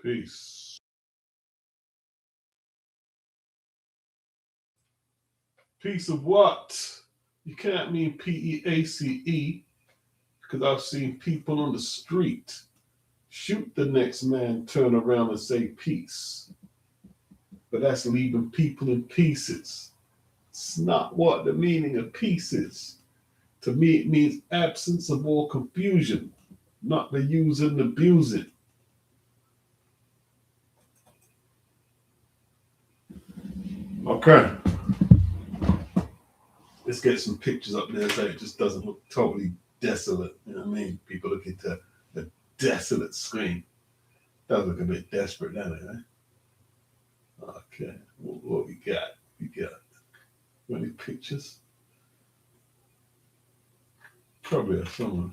Peace. Peace of what? You can't mean P-E-A-C-E, because I've seen people on the street shoot the next man, turn around and say peace. But that's leaving people in pieces. It's not what the meaning of peace is. To me, it means absence of all confusion, not the use and abuse it. Okay. Let's get some pictures up there so it just doesn't look totally desolate. You know what I mean? People look at a desolate screen. Does look a bit desperate, doesn't it? Eh? Okay. What we got? Any pictures? Probably have someone.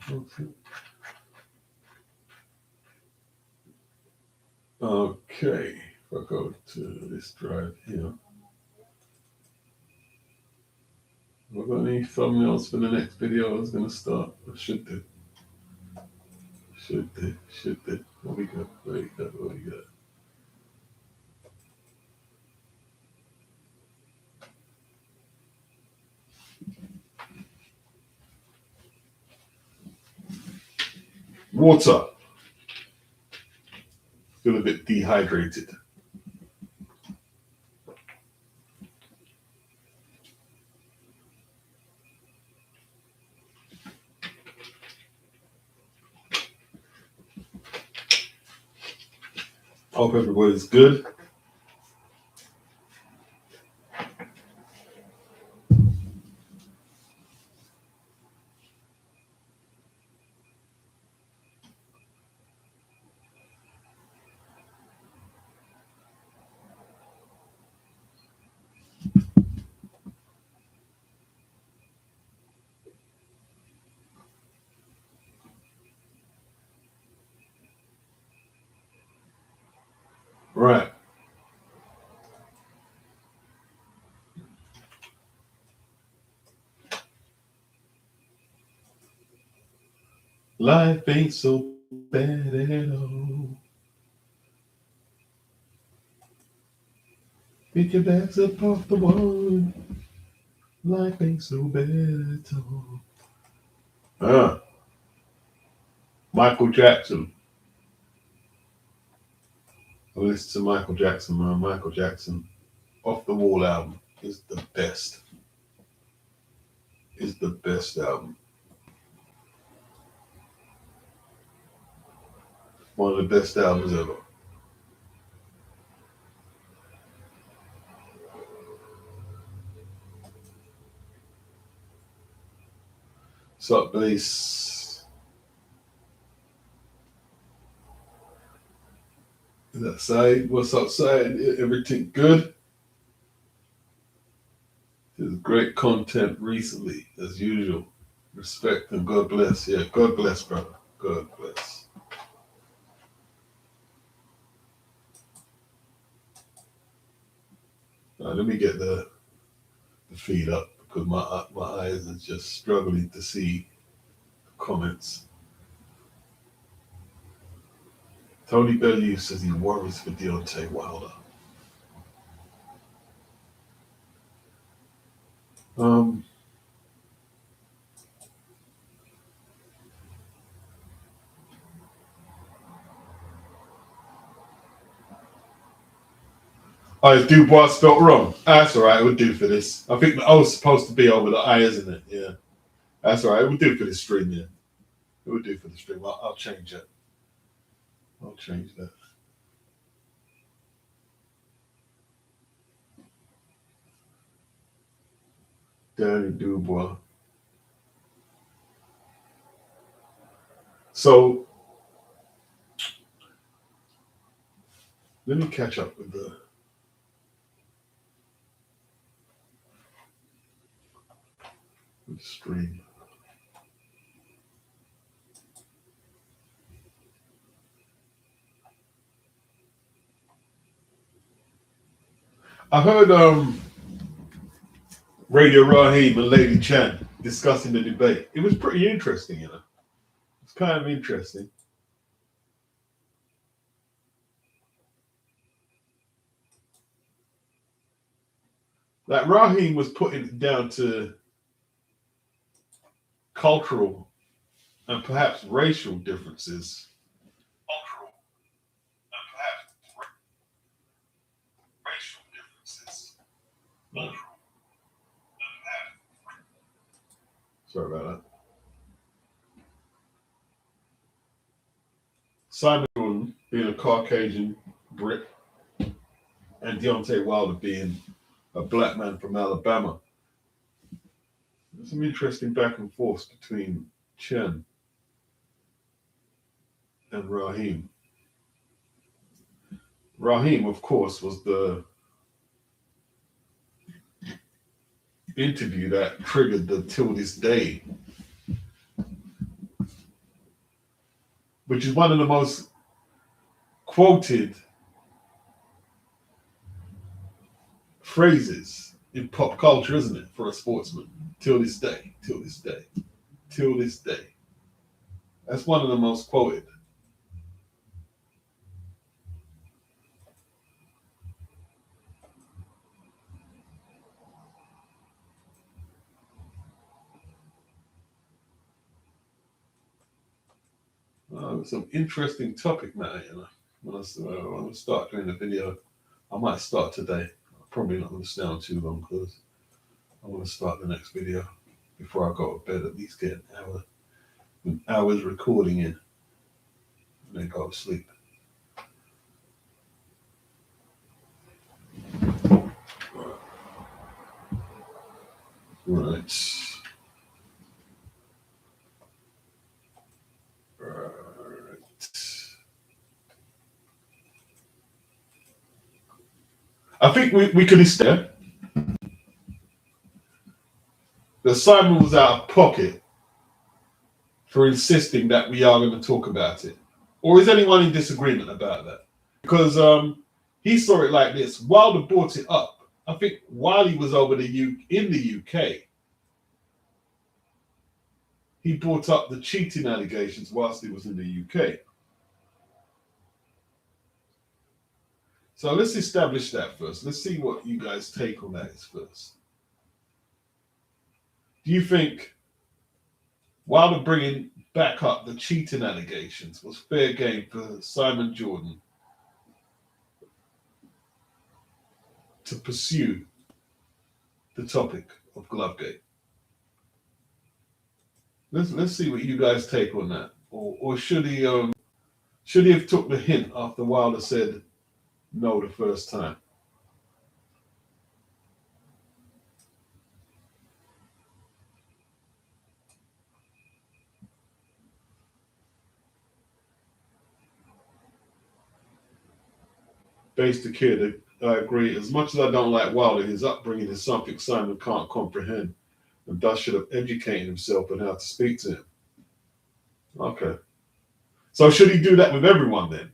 Okay. If I go to this drive here. Have I got any thumbnails for the next video I was going to start? I should do. What we got? Water. Feel a bit dehydrated. Hope everybody's good. Right. Life ain't so bad at all. Pick your bags up off the wall. Life ain't so bad at all. Michael Jackson. I listen to Michael Jackson, man. Michael Jackson, Off the Wall album is the best. Is the best album. One of the best albums ever. What's up, Blaze? Is that Said? What's up, Said? Everything good? There's great content recently, as usual. Respect and God bless. Yeah, God bless, brother. God bless. Let me get the feed up because my eyes are just struggling to see comments. Tony Bellew says he worries for Deontay Wilder. Oh, Dubois spelt wrong. That's all right. It would do for this. I think the O is supposed to be over the I, isn't it? Yeah. That's all right. It would do for the stream, yeah. It would do for the stream. I'll change it. I'll change that. Danny Dubois. So, let me catch up with the stream. I heard Radio Raheem and Lady Chan discussing the debate. It was pretty interesting, you know. It's kind of interesting. Like Raheem was putting it down to cultural and perhaps racial differences. Cultural and perhaps racial differences. Sorry about that. Simon Jordan being a Caucasian Brit and Deontay Wilder being a black man from Alabama. There's some interesting back and forth between Chen and Raheem. Raheem, of course, was the interview that triggered the Till This Day, which is one of the most quoted phrases in pop culture, isn't it, for a sportsman? Till this day, till this day, till this day. That's one of the most quoted. Some interesting topic matter, you know. When I start doing the video, I might start today. I'm probably not going to stay on too long because I want to start the next video before I go to bed. At least get an hour's recording in, and then go to sleep. Right. I think we could instead that Simon was out of pocket for insisting that we are going to talk about it. Or is anyone in disagreement about that? Because he saw it like this. Wilder brought it up. I think while he was over in the UK, he brought up the cheating allegations whilst he was in the UK. So let's establish that first. Let's see what you guys' take on that is first. Do you think Wilder bringing back up the cheating allegations was fair game for Simon Jordan to pursue the topic of Glovegate? Let's see what you guys take on that. Or should he have took the hint after Wilder said no the first time? Base the kid, I agree. As much as I don't like Wilder, his upbringing is something Simon can't comprehend and thus should have educated himself on how to speak to him. Okay. So should he do that with everyone then?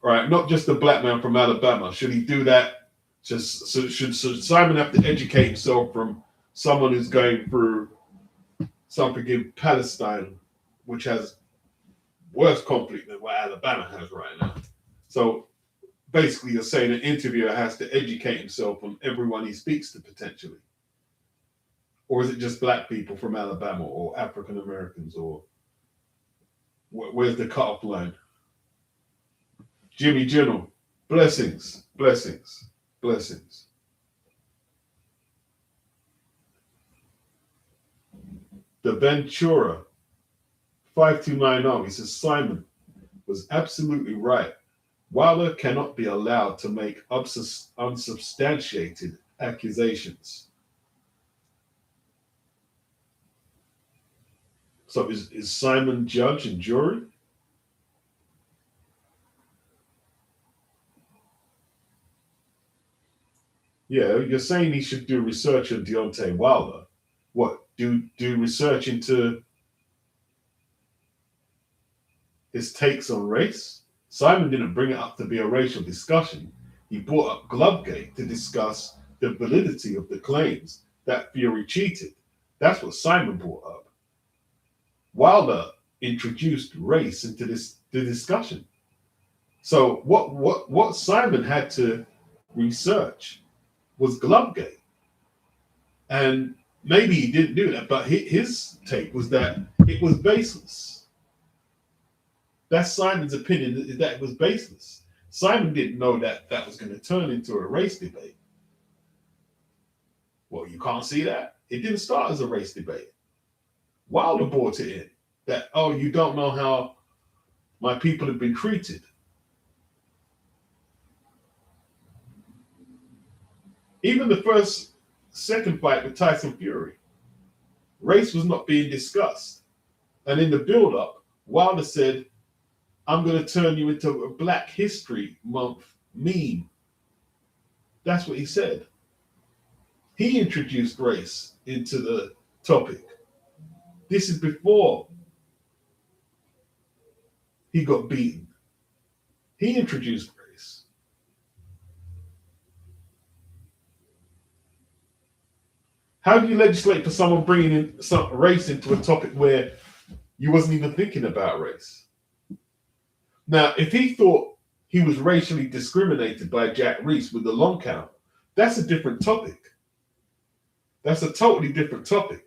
Right, not just the black man from Alabama. Should he do that? Should Simon have to educate himself from someone who's going through something in Palestine, which has worse conflict than what Alabama has right now? So basically, you're saying an interviewer has to educate himself on everyone he speaks to potentially. Or is it just black people from Alabama or African Americans, or where's the cutoff line? Jimmy General, blessings, blessings, blessings. The Ventura 5290, he says Simon was absolutely right. Wilder cannot be allowed to make unsubstantiated accusations. So is Simon judge and jury? Yeah, you're saying he should do research on Deontay Wilder. What, do research into his takes on race? Simon didn't bring it up to be a racial discussion. He brought up Glovegate to discuss the validity of the claims that Fury cheated. That's what Simon brought up. Wilder introduced race into the discussion. So what Simon had to research was Glovegate. And maybe he didn't do that, but his take was that it was baseless. That's Simon's opinion, is that it was baseless. Simon didn't know that that was going to turn into a race debate. Well, you can't see that. It didn't start as a race debate. Wilder brought it in. That, oh, you don't know how my people have been treated. Even the second fight with Tyson Fury, race was not being discussed. And in the build-up, Wilder said, I'm going to turn you into a Black History Month meme. That's what he said. He introduced race into the topic. This is before he got beaten. He introduced race. How do you legislate for someone bringing in some race into a topic where you wasn't even thinking about race? Now, if he thought he was racially discriminated by Jack Reese with the long count, that's a different topic. That's a totally different topic.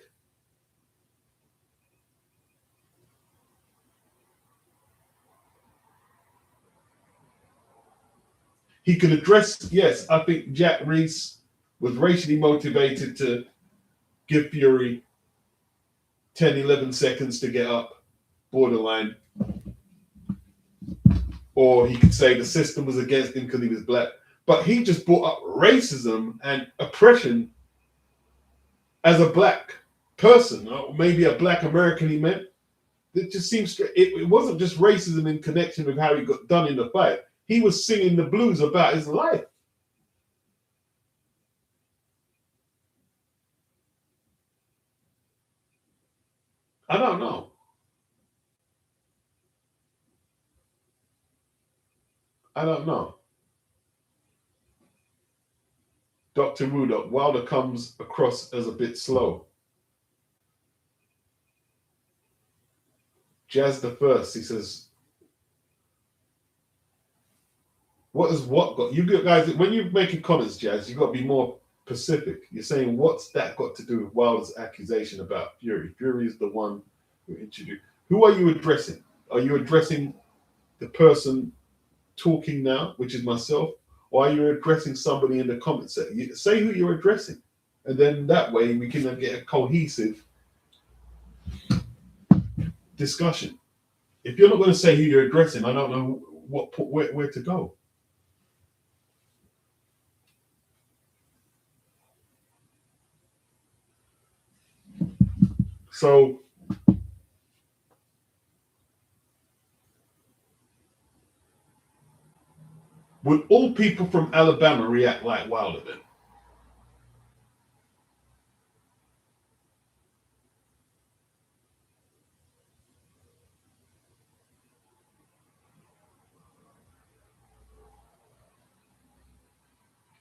He could address, yes, I think Jack Reese was racially motivated to give Fury 10, 11 seconds to get up, borderline. Or he could say the system was against him because he was Black. But he just brought up racism and oppression as a Black person, or maybe a Black American he meant. It just seems, it wasn't just racism in connection with how he got done in the fight. He was singing the blues about his life. I don't know. I don't know. Dr. Rudolph, Wilder comes across as a bit slow. Jazz the First, he says, what has what got, you guys, when you're making comments, Jazz, you've got to be more specific. You're saying, what's that got to do with Wilder's accusation about Fury? Fury is the one who introduced. Who are you addressing? Are you addressing the person talking now, which is myself, or are you addressing somebody in the comments section? You say who you're addressing, and then that way we can get a cohesive discussion. If you're not going to say who you're addressing, I don't know where to go. So would all people from Alabama react like Wilder then?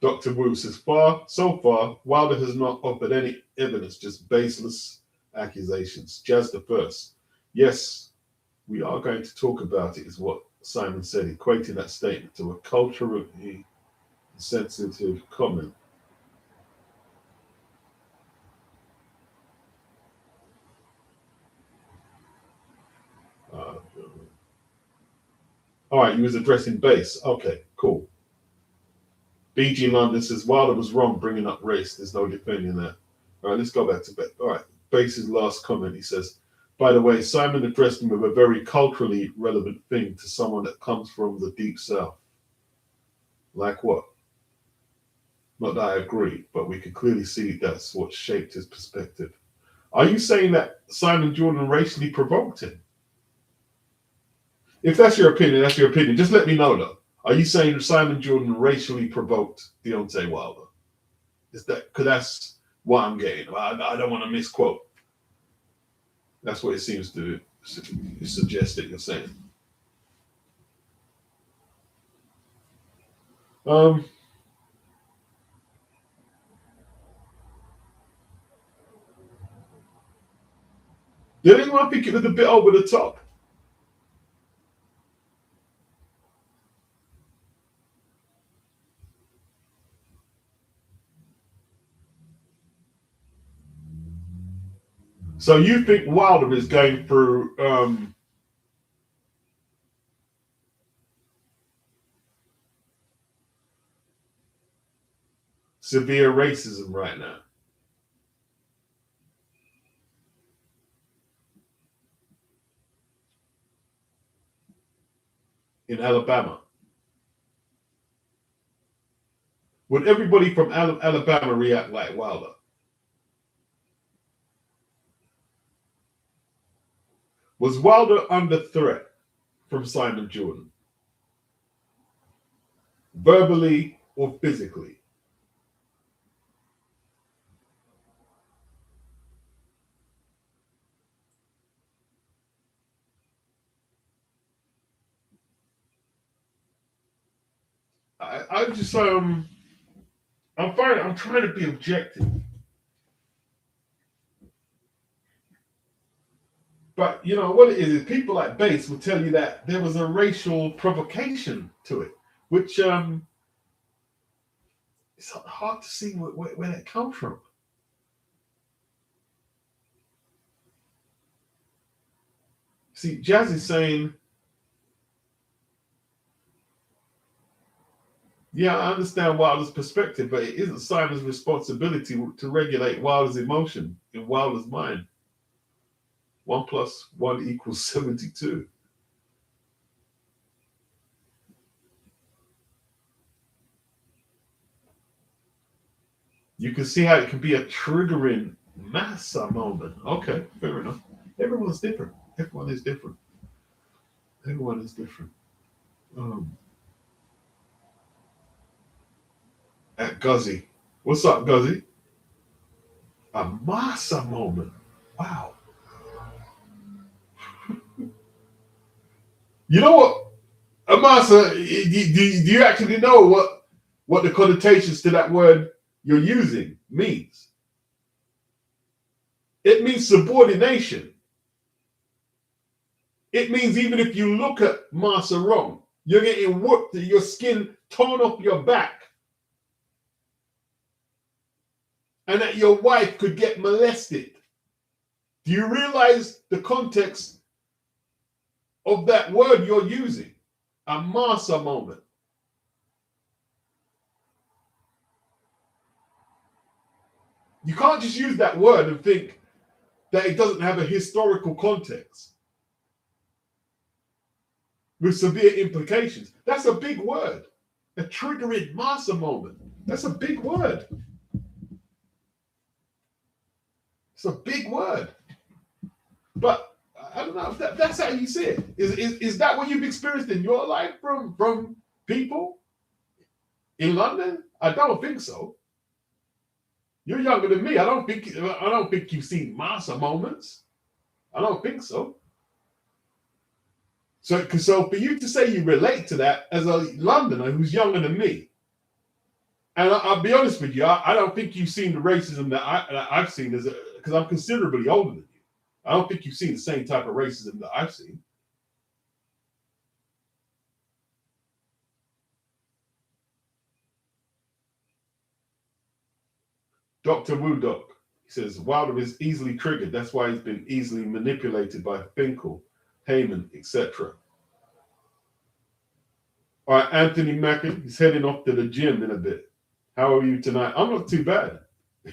Dr. Wu says, so far, Wilder has not offered any evidence, just baseless accusations. Jazz the First. Yes, we are going to talk about it, is what Simon said, equating that statement to a culturally sensitive comment. All right, you was addressing base. Okay, cool. BG London says Wilder was wrong bringing up race. There's no defending that. All right, let's go back to base. All right, Base's last comment. He says, by the way, Simon addressed him with a very culturally relevant thing to someone that comes from the Deep South. Like what? Not that I agree, but we can clearly see that's what shaped his perspective. Are you saying that Simon Jordan racially provoked him? If that's your opinion, that's your opinion. Just let me know, though. Are you saying Simon Jordan racially provoked Deontay Wilder? Is that, because that's what I'm getting. I don't want to misquote. That's what it seems to suggest that you're saying. Did anyone think it was a bit over the top? So you think Wilder is going through severe racism right now? In Alabama? Would everybody from Alabama react like Wilder? Was Wilder under threat from Simon Jordan, verbally or physically? I just I'm fine. I'm trying to be objective, but you know what it is people like Bates will tell you that there was a racial provocation to it, which it's hard to see where that comes from. See, Jazz is saying, yeah, I understand Wilder's perspective, but it isn't Simon's responsibility to regulate Wilder's emotion in Wilder's mind. 1 + 1 = 72. You can see how it can be a triggering massa moment. Okay, fair enough. Everyone's different. Everyone is different. Everyone is different. Um, at Guzzy. What's up, Guzzy? A massa moment. Wow. You know what? Amasa, do you actually know what the connotations to that word you're using means? It means subordination. It means even if you look at Masa wrong, you're getting whooped, your skin torn off your back, and that your wife could get molested. Do you realize the context of that word you're using? A Masa moment. You can't just use that word and think that it doesn't have a historical context with severe implications. That's a big word. A triggering Masa moment. That's a big word. It's a big word. But I don't know if that's how you see it. Is that what you've experienced in your life from people in London? I don't think so. You're younger than me. I don't think you've seen Masa moments. I don't think so. So for you to say you relate to that as a Londoner who's younger than me, and I'll be honest with you, I don't think you've seen the racism that I've seen because I'm considerably older than you. I don't think you've seen the same type of racism that I've seen. Dr. Woodok, he says, Wilder is easily triggered. That's why he's been easily manipulated by Finkel, Heyman, etc. All right, Anthony Mackin, he's heading off to the gym in a bit. How are you tonight? I'm not too bad.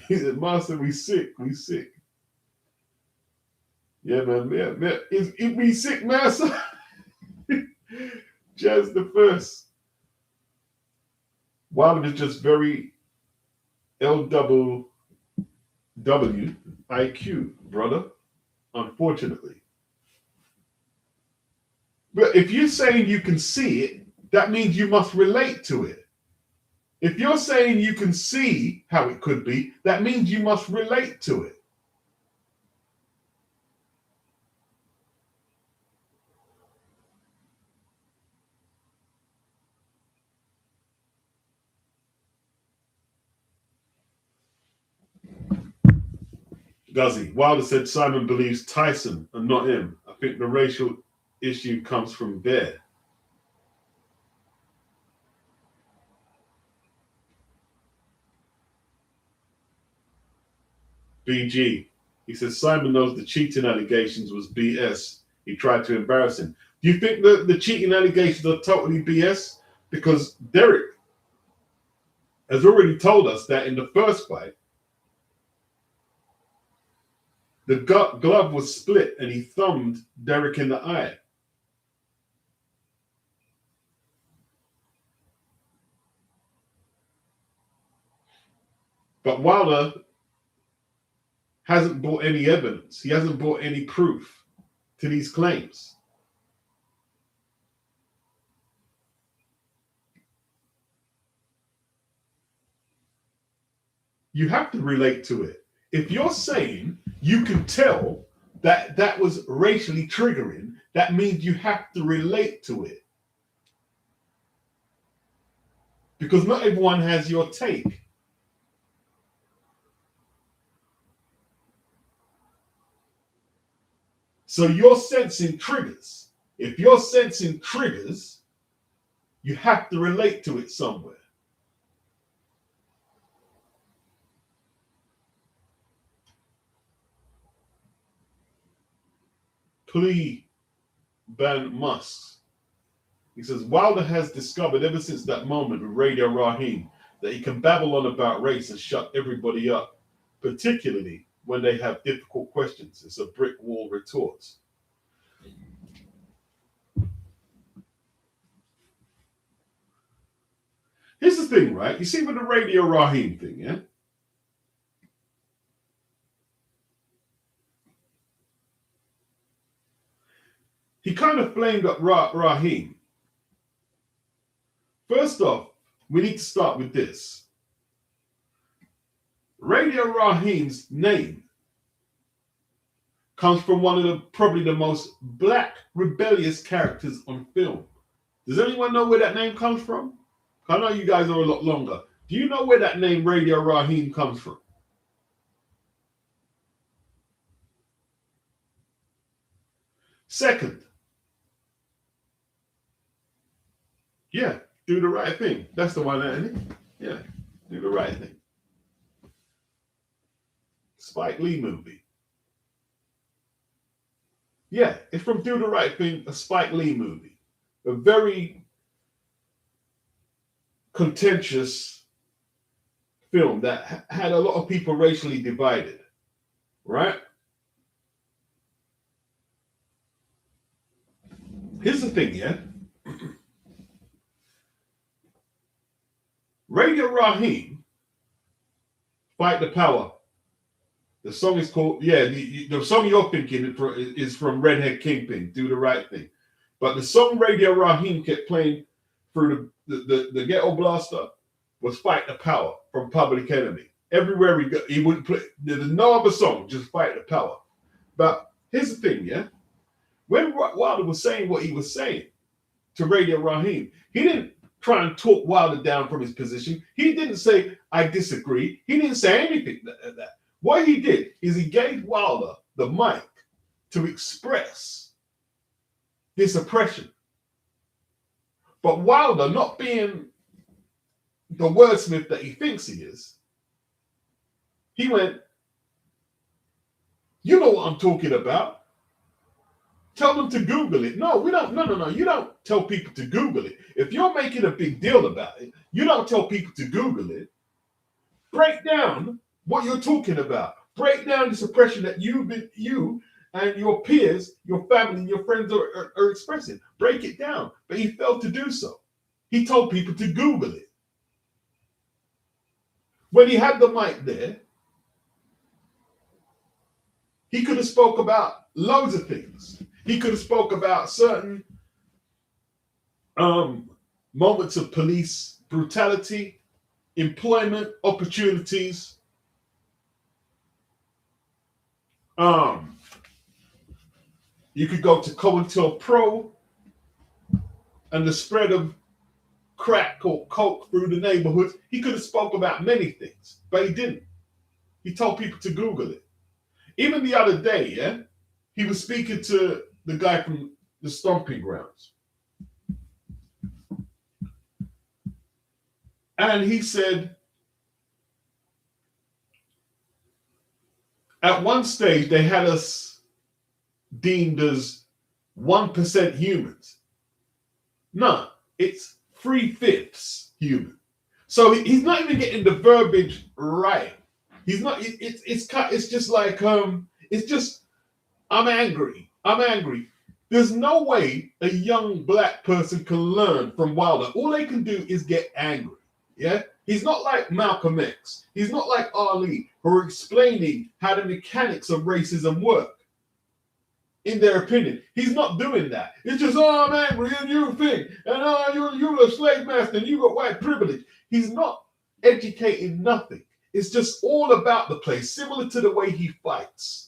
He said, Master, we sick. Yeah, man. Is we sick, Master? Jazz the first. Wilder is just very LWW IQ, brother. Unfortunately. But if you're saying you can see it, that means you must relate to it. If you're saying you can see how it could be, that means you must relate to it. Guzzy, Wilder said Simon believes Tyson and not him. I think the racial issue comes from there. BG, He says Simon knows the cheating allegations was BS. He tried to embarrass him. Do you think that the cheating allegations are totally BS? Because Derek has already told us that in the first fight, the glove was split and he thumbed Derek in the eye. But Wilder hasn't brought any evidence. He hasn't brought any proof to these claims. You have to relate to it. If you're saying you can tell that that was racially triggering, that means you have to relate to it. Because not everyone has your take. So you're sensing triggers. If you're sensing triggers, you have to relate to it somewhere. Plea ban Musk. He says Wilder has discovered ever since that moment with Radio Raheem that he can babble on about race and shut everybody up, particularly when they have difficult questions. It's a brick wall retort. Here's the thing, right? You see with the Radio Raheem thing, yeah? He kind of flamed up Raheem. First off, we need to start with this. Radio Raheem's name comes from one of the probably the most black rebellious characters on film. Does anyone know where that name comes from? I know you guys are a lot longer. Do you know where that name Radio Raheem comes from? Second, yeah, Do the Right Thing. That's the one, isn't it? Yeah, Do the Right Thing. Spike Lee movie. Yeah, it's from Do the Right Thing, a Spike Lee movie. A very contentious film that had a lot of people racially divided, right? Here's the thing, yeah? Radio Raheem, Fight the Power. The song is called, yeah, the song you're thinking is from Redhead Kingpin, Do the Right Thing. But the song Radio Raheem kept playing through the ghetto blaster was Fight the Power from Public Enemy. Everywhere we go, he wouldn't play, there's no other song, just Fight the Power. But here's the thing, yeah? When Wilder was saying what he was saying to Radio Raheem, he didn't try and talk Wilder down from his position. He didn't say, I disagree. He didn't say anything like that. What he did is he gave Wilder the mic to express this oppression. But Wilder, not being the wordsmith that he thinks he is, he went, you know what I'm talking about. Tell them to Google it. No, we don't. No. You don't tell people to Google it. If you're making a big deal about it, you don't tell people to Google it. Break down what you're talking about. Break down this oppression that you and your peers, your family, and your friends are expressing. Break it down. But he failed to do so. He told people to Google it. When he had the mic there, he could have spoke about loads of things. He could have spoke about certain moments of police brutality, employment opportunities. You could go to COINTELPRO and the spread of crack or coke through the neighborhoods. He could have spoke about many things, but he didn't. He told people to Google it. Even the other day, yeah, he was speaking to the guy from the Stomping Grounds. And he said, At one stage, they had us deemed as 1% humans. No, it's 3/5 human. So he's not even getting the verbiage right. He's not. It's just like It's just I'm angry. I'm angry. There's no way a young black person can learn from Wilder. All they can do is get angry. Yeah? He's not like Malcolm X. He's not like Ali, who are explaining how the mechanics of racism work, in their opinion. He's not doing that. It's just, oh, I'm angry and you think, and you're a slave master and you got white privilege. He's not educating nothing. It's just all about the place, similar to the way he fights.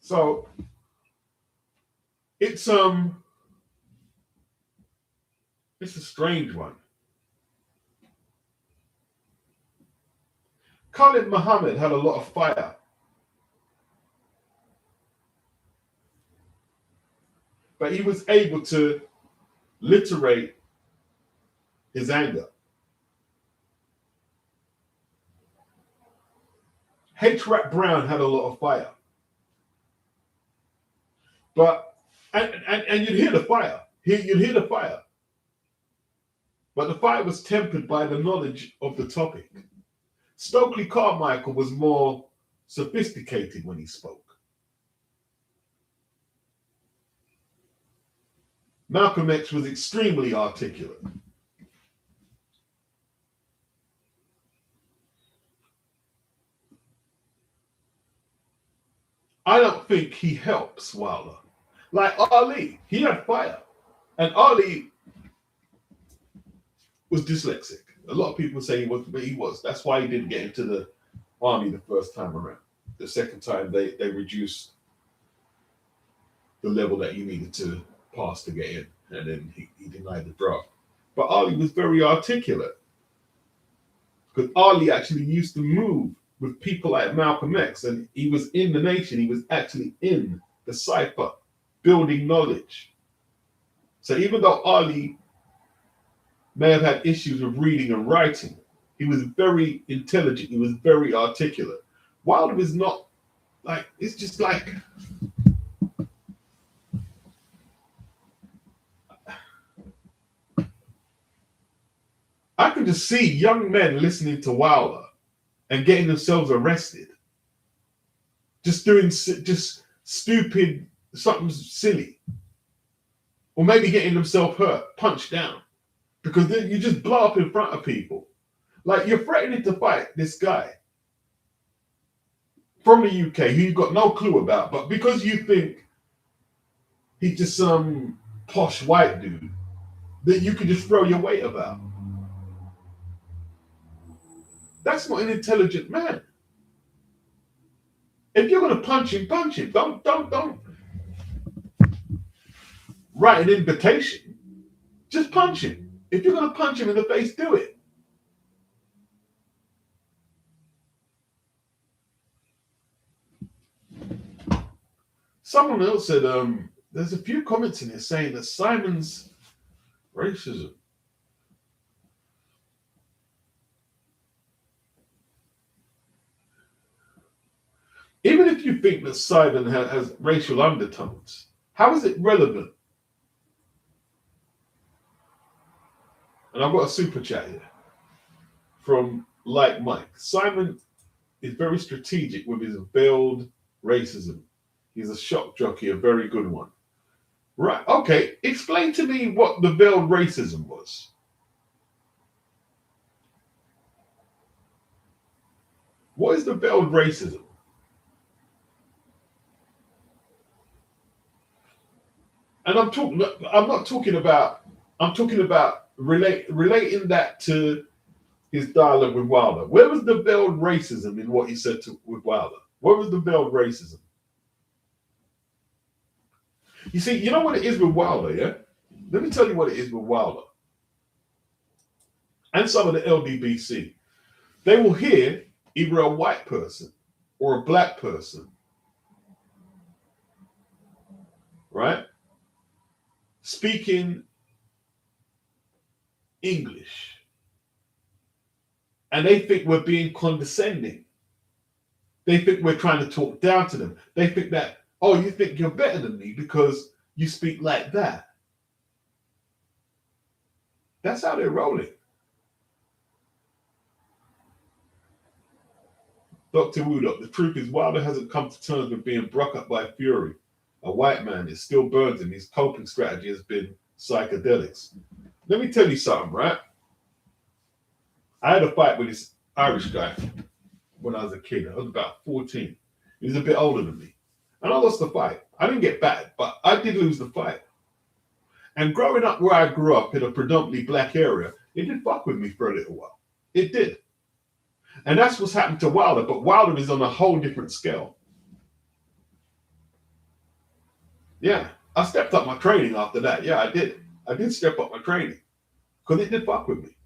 So it's a strange one. Khalid Muhammad had a lot of fire, but he was able to literate his anger. H. Rap Brown had a lot of fire, but and you'd hear the fire. You'd hear the fire, but the fire was tempered by the knowledge of the topic. Stokely Carmichael was more sophisticated when he spoke. Malcolm X was extremely articulate. I don't think he helps Wilder. Like Ali, he had fire. And Ali was dyslexic. A lot of people say he wasn't, but he was. That's why he didn't get into the army the first time around. The second time, they reduced the level that you needed to pass to get in, and then he denied the draft. But Ali was very articulate, because Ali actually used to move with people like Malcolm X, and he was in the nation. He was actually in the cipher, building knowledge. So even though Ali may have had issues with reading and writing, he was very intelligent. He was very articulate. Wilder is not like, it's just like, I can just see young men listening to Wilder and getting themselves arrested, just doing just stupid, something silly, or maybe getting themselves hurt, punched down, because then you just blow up in front of people. Like, you're threatening to fight this guy from the UK who you've got no clue about, but because you think he's just some posh white dude that you can just throw your weight about. That's not an intelligent man. If you're going to punch him, punch him. Don't write an invitation. Just punch him. If you're going to punch him in the face, do it. Someone else said, there's a few comments in here saying that Simon's racism. Even if you think that Simon has racial undertones, how is it relevant? And I've got a super chat here from Like Mike. Simon is very strategic with his veiled racism. He's a shock jockey, a very good one. Right, okay. Explain to me what the veiled racism was. What is the veiled racism? And I'm talking about relating that to his dialogue with Wilder. Where was the veiled racism in what he said with Wilder? Where was the veiled racism? You see, you know what it is with Wilder, yeah? Let me tell you what it is with Wilder. And some of the LDBC. They will hear either a white person or a black person, right, speaking English, and they think we're being condescending. They think we're trying to talk down to them. They think that, oh, you think you're better than me because you speak like that. That's how they're rolling. Dr. Woodop, the truth is Wilder hasn't come to terms with being broke up by Fury, a white man. It still burns him. His coping strategy has been psychedelics. Let me tell you something, right? I had a fight with this Irish guy when I was a kid. I was about 14. He was a bit older than me. And I lost the fight. I didn't get bad, but I did lose the fight. And growing up where I grew up in a predominantly black area, it did fuck with me for a little while. It did. And that's what's happened to Wilder, but Wilder is on a whole different scale. Yeah, I stepped up my training after that. Yeah, I did. I did step up my training because it did fuck with me.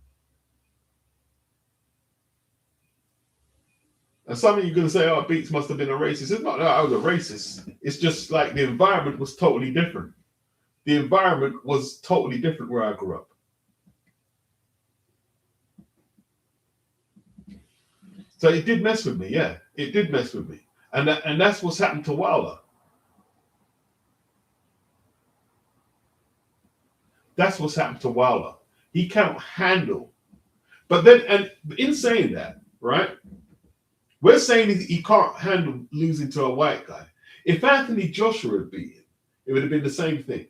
And some of you are going to say, oh, Beats must have been a racist. It's not that I was a racist. It's just like the environment was totally different. The environment was totally different where I grew up. So it did mess with me, yeah. It did mess with me. And that's what's happened to Wilder. That's what's happened to Wilder. He cannot handle. But then, and in saying that, right, we're saying he can't handle losing to a white guy. If Anthony Joshua had beaten him, it would have been the same thing.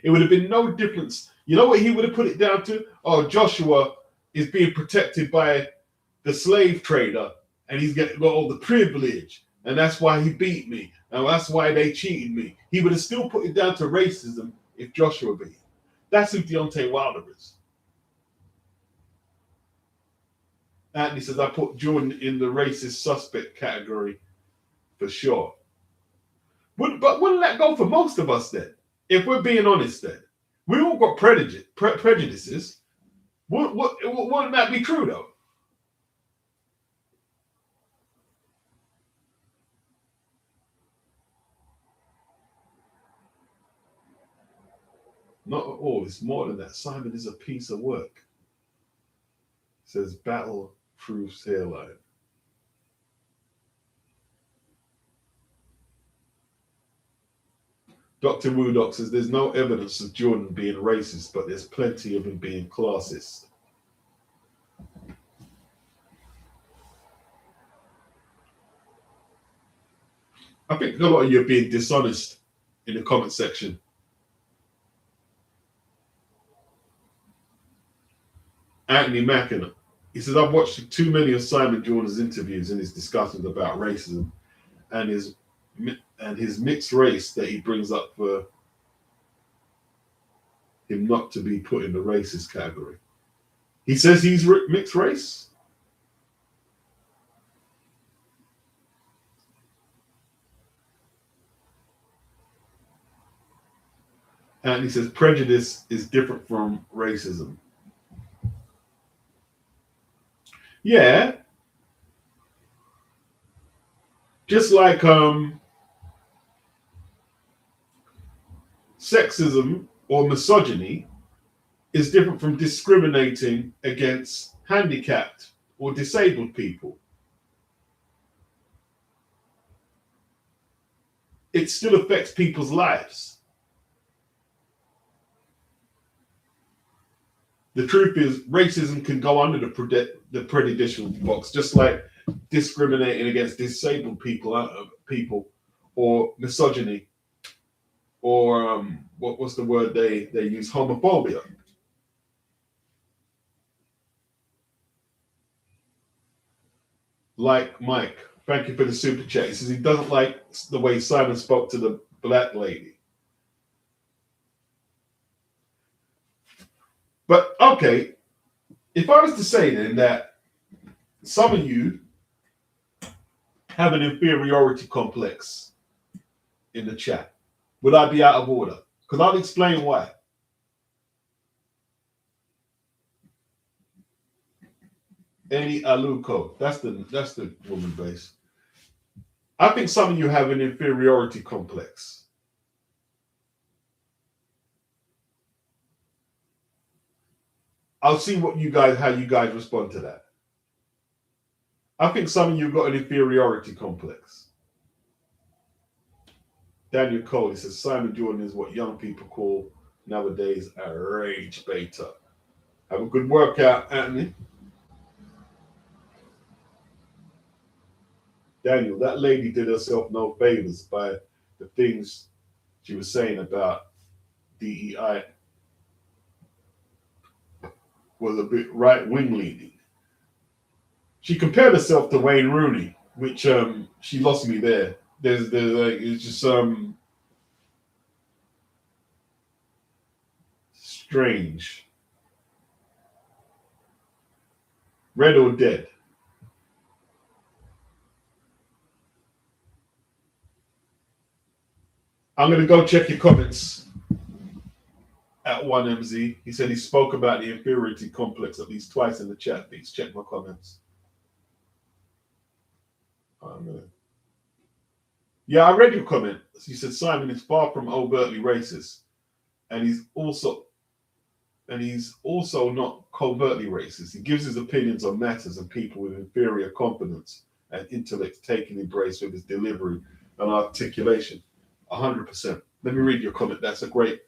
It would have been no difference. You know what he would have put it down to? Oh, Joshua is being protected by the slave trader and he's got all the privilege. And that's why he beat me. And that's why they cheated me. He would have still put it down to racism if Joshua beat him. That's who Deontay Wilder is. Anthony says, I put Jordan in the racist suspect category for sure. But wouldn't that go for most of us then? If we're being honest then. We all got prejudices. Wouldn't that be true though? Not at all. It's more than that. Simon is a piece of work. Says battle proofs hairline. Dr. Woodok says there's no evidence of Jordan being racist, but there's plenty of him being classist. I think a lot of you are being dishonest in the comment section. Anthony Mackin, he says, I've watched too many of Simon Jordan's interviews and his discussions about racism and his mixed race that he brings up for him not to be put in the racist category. He says he's mixed race. And he says prejudice is different from racism. Yeah. Just like sexism or misogyny is different from discriminating against handicapped or disabled people. It still affects people's lives. The truth is, racism can go under the prejudicial box, just like discriminating against disabled people, or misogyny, or what's the word they use? Homophobia. Like Mike, thank you for the super chat. He says he doesn't like the way Simon spoke to the black lady. But okay, if I was to say then that some of you have an inferiority complex in the chat, would I be out of order? Because I'll explain why. Any Aluko, that's the woman base. I think some of you have an inferiority complex. I'll see how you guys respond to that. I think some of you got an inferiority complex. Daniel Cole, he says Simon Jordan is what young people call nowadays a rage baiter. Have a good workout, Anthony. Daniel, that lady did herself no favors by the things she was saying about DEI. Was a bit right-wing leaning. She compared herself to Wayne Rooney, which she lost me there. There's it's just strange. Red or dead? I'm gonna go check your comments at 1MZ. He said he spoke about the inferiority complex at least twice in the chat. Please check my comments. Yeah, I read your comment. He said Simon is far from overtly racist, and he's also not covertly racist. He gives his opinions on matters and people with inferior competence and intellect taking embrace with his delivery and articulation. 100%. Let me read your comment. That's a great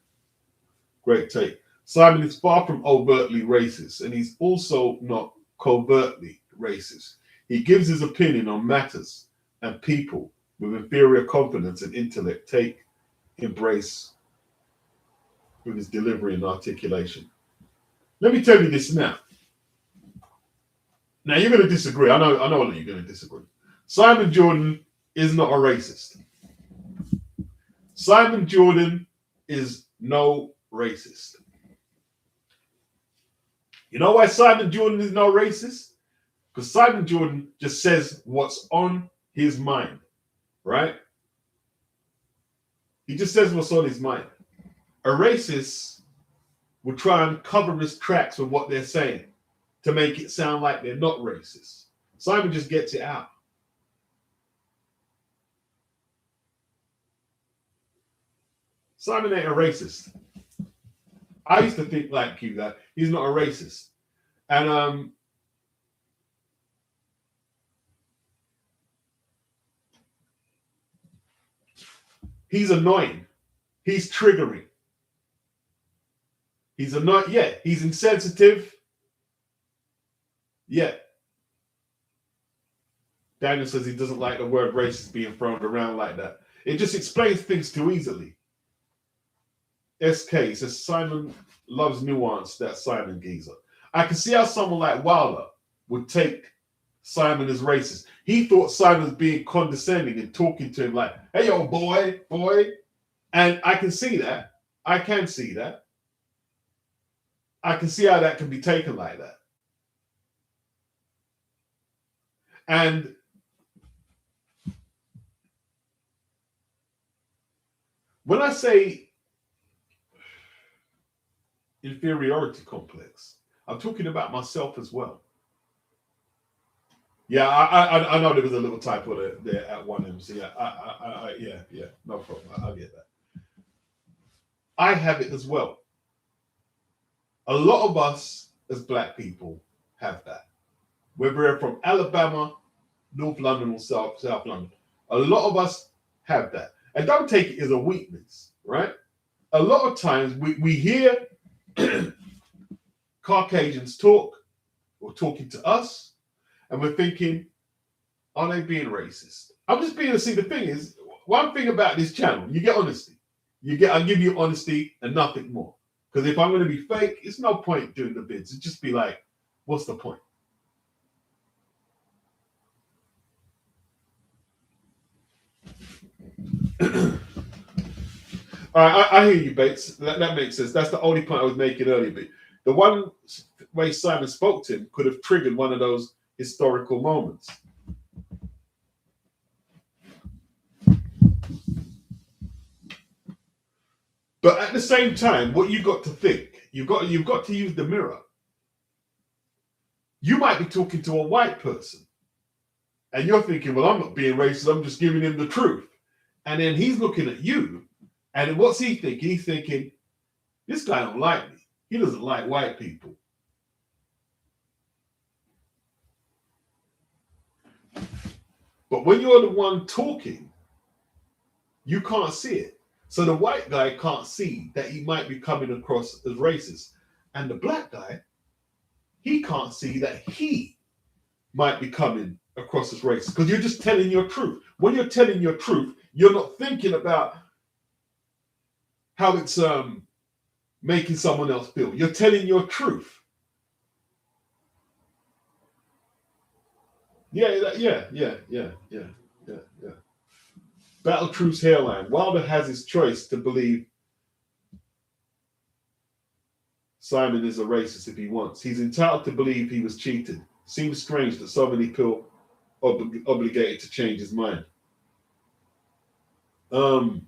take. Simon is far from overtly racist, and he's also not covertly racist. He gives his opinion on matters and people with inferior competence and intellect take embrace with his delivery and articulation. Let me tell you this now. Now you're going to disagree. I know that you're going to disagree. Simon Jordan is not a racist. Simon Jordan is no racist. You know why Simon Jordan is no racist? Because Simon Jordan just says what's on his mind, right? He just says what's on his mind. A racist will try and cover his tracks with what they're saying to make it sound like they're not racist. Simon just gets it out. Simon ain't a racist. I used to think like you that he's not a racist. And he's annoying. He's triggering. He's annoying. Yeah, he's insensitive. Yeah. Daniel says he doesn't like the word racist being thrown around like that. It just explains things too easily. SK says Simon loves nuance, that Simon geezer. I can see how someone like Wilder would take Simon as racist. He thought Simon was being condescending and talking to him like, hey, yo, boy. And I can see that. I can see that. I can see how that can be taken like that. And when I say inferiority complex, I'm talking about myself as well. Yeah, I know there was a little typo there at 1MC. Yeah, no problem. I get that. I have it as well. A lot of us as black people have that. Whether we're from Alabama, North London, or South London, a lot of us have that. And don't take it as a weakness, right? A lot of times we hear Caucasians talk or talking to us, and we're thinking, are they being racist? I'm just being, see, the thing is, one thing about this channel, you get honesty. I'll give you honesty and nothing more. Because if I'm going to be fake, it's no point doing the bids. It'd just be like, what's the point? All right, I hear you, Bates. That makes sense. That's the only point I was making earlier. But the one way Simon spoke to him could have triggered one of those historical moments. But at the same time, what you've got to think, you've got to use the mirror. You might be talking to a white person, And you're thinking, well, I'm not being racist, I'm just giving him the truth. And then he's looking at you, and what's he thinking? He's thinking, this guy don't like me. He doesn't like white people. But when you're the one talking, you can't see it. So the white guy can't see that he might be coming across as racist. And the black guy, he can't see that he might be coming across as racist because you're just telling your truth. When you're telling your truth, you're not thinking about how it's making someone else feel. You're telling your truth. Yeah. Battle Truth's hairline. Wilder has his choice to believe Simon is a racist if he wants. He's entitled to believe he was cheated. Seems strange that so many feel obligated to change his mind. Are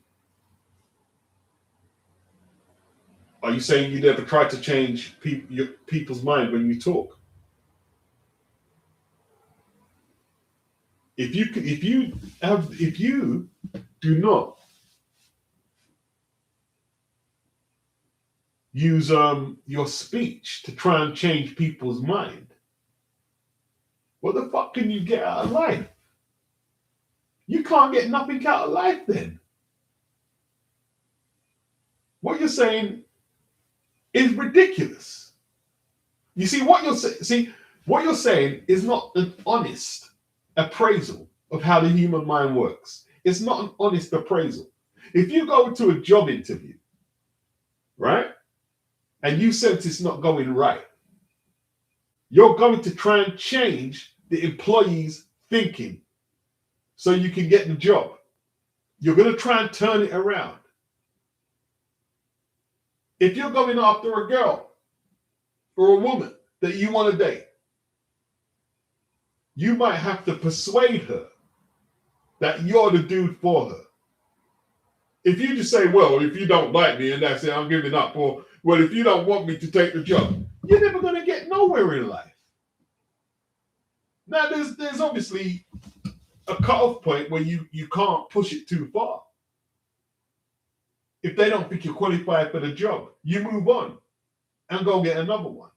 you saying you never tried to change people's mind when you talk? If you do not use your speech to try and change people's mind, what the fuck can you get out of life? You can't get nothing out of life then. What you're saying is ridiculous. You see what you're saying is not an honest appraisal of how the human mind works. It's not an honest appraisal. If you go to a job interview, right, and you sense it's not going right, you're going to try and change the employee's thinking so you can get the job. You're going to try and turn it around. If you're going after a girl or a woman that you want to date, you might have to persuade her that you're the dude for her. If you just say, well, if you don't like me and that's it, I'm giving up, or, well, if you don't want me to take the job, you're never going to get nowhere in life. Now, there's obviously a cutoff point where you can't push it too far. If they don't think you're qualified for the job, you move on and go get another one.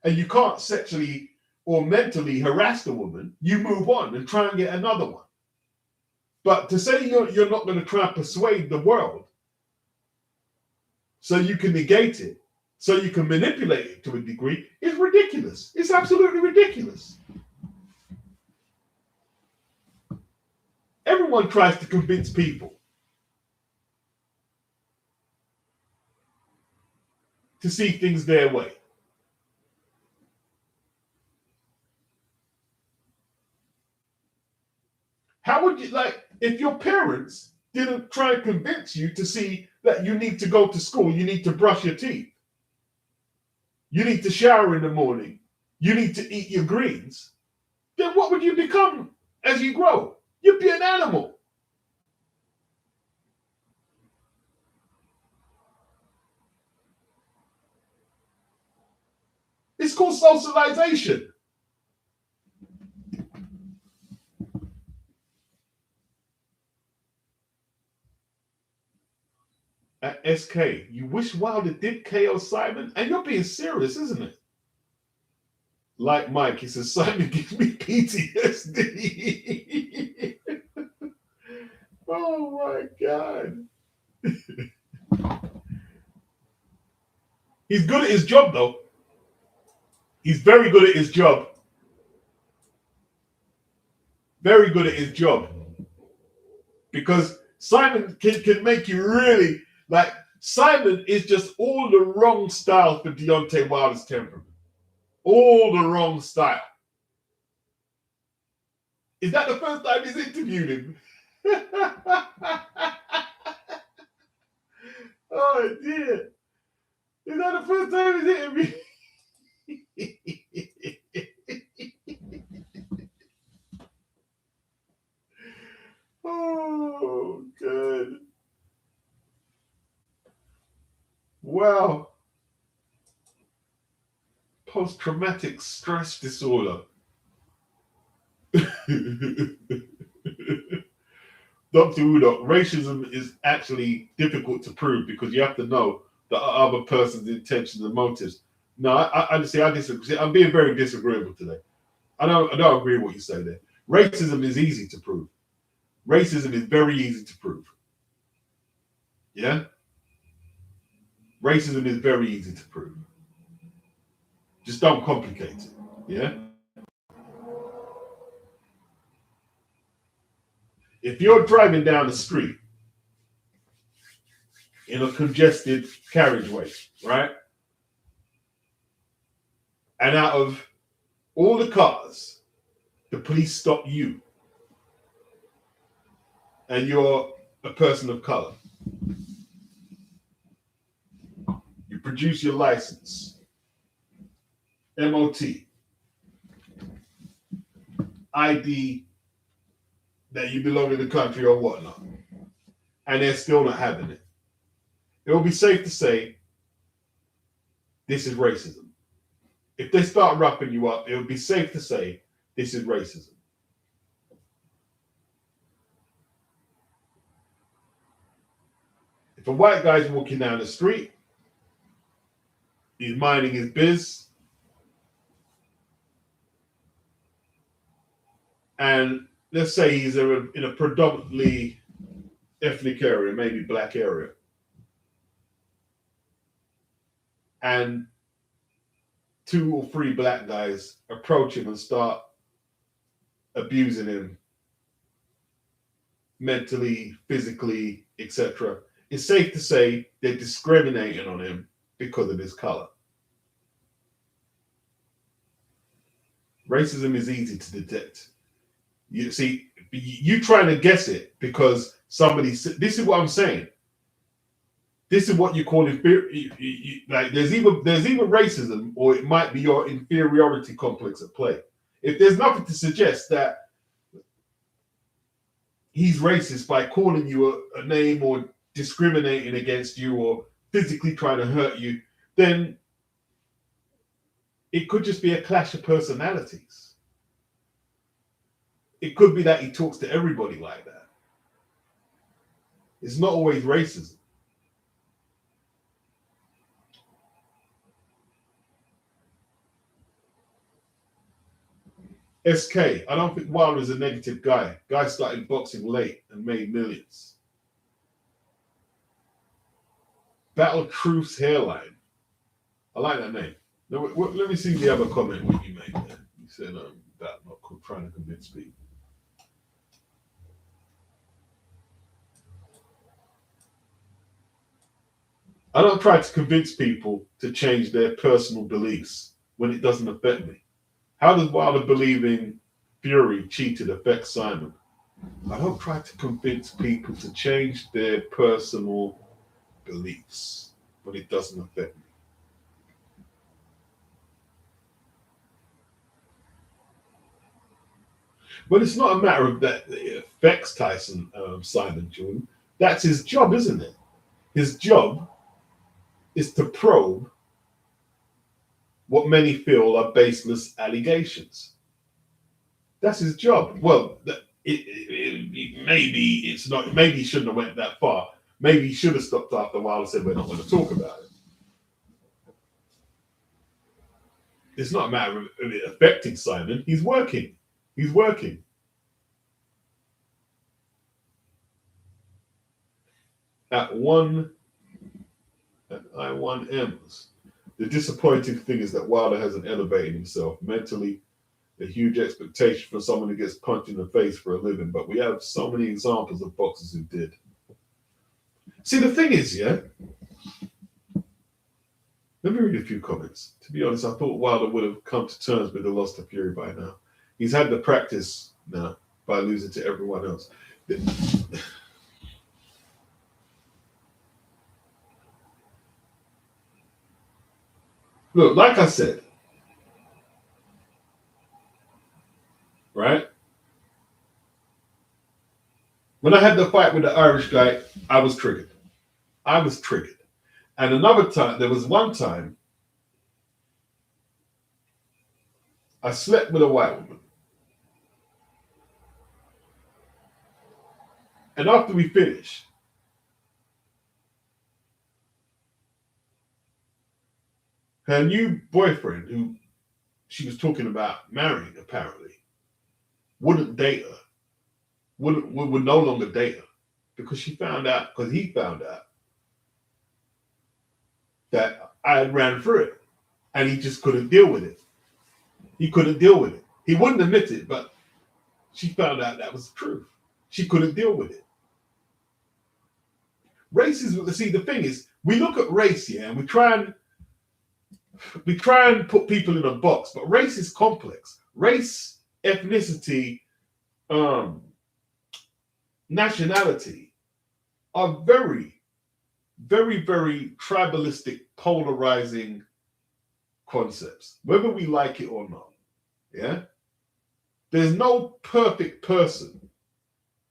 And you can't sexually or mentally harass the woman, you move on and try and get another one. But to say you're not going to try and persuade the world so you can negate it, so you can manipulate it to a degree, is ridiculous. It's absolutely ridiculous. Everyone tries to convince people to see things their way. How would you like if your parents didn't try and convince you to see that you need to go to school, you need to brush your teeth, you need to shower in the morning, you need to eat your greens, then what would you become as you grow? You'd be an animal. It's called socialization. At SK, you wish Wilder did KO Simon? And you're being serious, isn't it? Like Mike, he says, Simon gives me PTSD. Oh my God. He's good at his job, though. He's very good at his job. Very good at his job. Because Simon can make you really, like, Simon is just all the wrong style for Deontay Wilder's temperament. All the wrong style. Is that the first time he's interviewed him? Oh dear. Is that the first time he's interviewed? Oh, good. Wow. Post-traumatic stress disorder. Dr. Udok, racism is actually difficult to prove because you have to know the other person's intentions and motives. No, I disagree. I'm being very disagreeable today. I don't agree with what you say there. Racism is easy to prove. Racism is very easy to prove. Yeah? Racism is very easy to prove. Just don't complicate it. Yeah? If you're driving down the street in a congested carriageway, right? And out of all the cars, the police stop you. And you're a person of color. You produce your license, MOT, ID that you belong in the country or whatnot, and they're still not having it. It will be safe to say this is racism. If they start roughing you up, it would be safe to say this is racism. If a white guy's walking down the street, he's minding his biz, and let's say he's in a predominantly ethnic area, maybe black area, and 2 or 3 black guys approach him and start abusing him mentally, physically, etc. It's safe to say they're discriminating on him because of his color. Racism is easy to detect. You see, you trying to guess it because somebody said, this is what I'm saying. This is what you call like there's either racism or it might be your inferiority complex at play. If there's nothing to suggest that he's racist by calling you a name or discriminating against you or physically trying to hurt you, then it could just be a clash of personalities. It could be that he talks to everybody like that. It's not always racism. SK, I don't think Wilder's a negative guy. Guy started boxing late and made millions. Battle Truth's hairline. I like that name. Now, let me see the other comment what you made there. You said about not trying to convince people. I don't try to convince people to change their personal beliefs when it doesn't affect me. How does Wilder believing Fury cheated affect Simon? I don't try to convince people to change their personal beliefs when it doesn't affect me. But it's not a matter of that it affects Simon Jordan. That's his job, isn't it? His job is to probe what many feel are baseless allegations. That's his job. Well, maybe it's not. Maybe he shouldn't have went that far. Maybe he should have stopped after a while and said, "We're not going to talk about it." It's not a matter of it affecting Simon. He's working. He's working. At I1Ms. The disappointing thing is that Wilder hasn't elevated himself mentally. A huge expectation for someone who gets punched in the face for a living, but we have so many examples of boxers who did. See, the thing is, yeah. Let me read a few comments. To be honest, I thought Wilder would have come to terms with the loss to Fury by now. He's had the practice now by losing to everyone else. Look, like I said, right? When I had the fight with the Irish guy, I was triggered. And another time, there was one time I slept with a white woman. And after we finished, her new boyfriend, who she was talking about marrying, apparently, wouldn't date her, would no longer date her because he found out that I had ran through it and he just couldn't deal with it. He couldn't deal with it. He wouldn't admit it, but she found out that was the truth. She couldn't deal with it. Racism, see, the thing is, we look at race, yeah, and we try and put people in a box, but race is complex. Race, ethnicity, nationality are very, very, very tribalistic, polarizing concepts, whether we like it or not. Yeah, there's no perfect person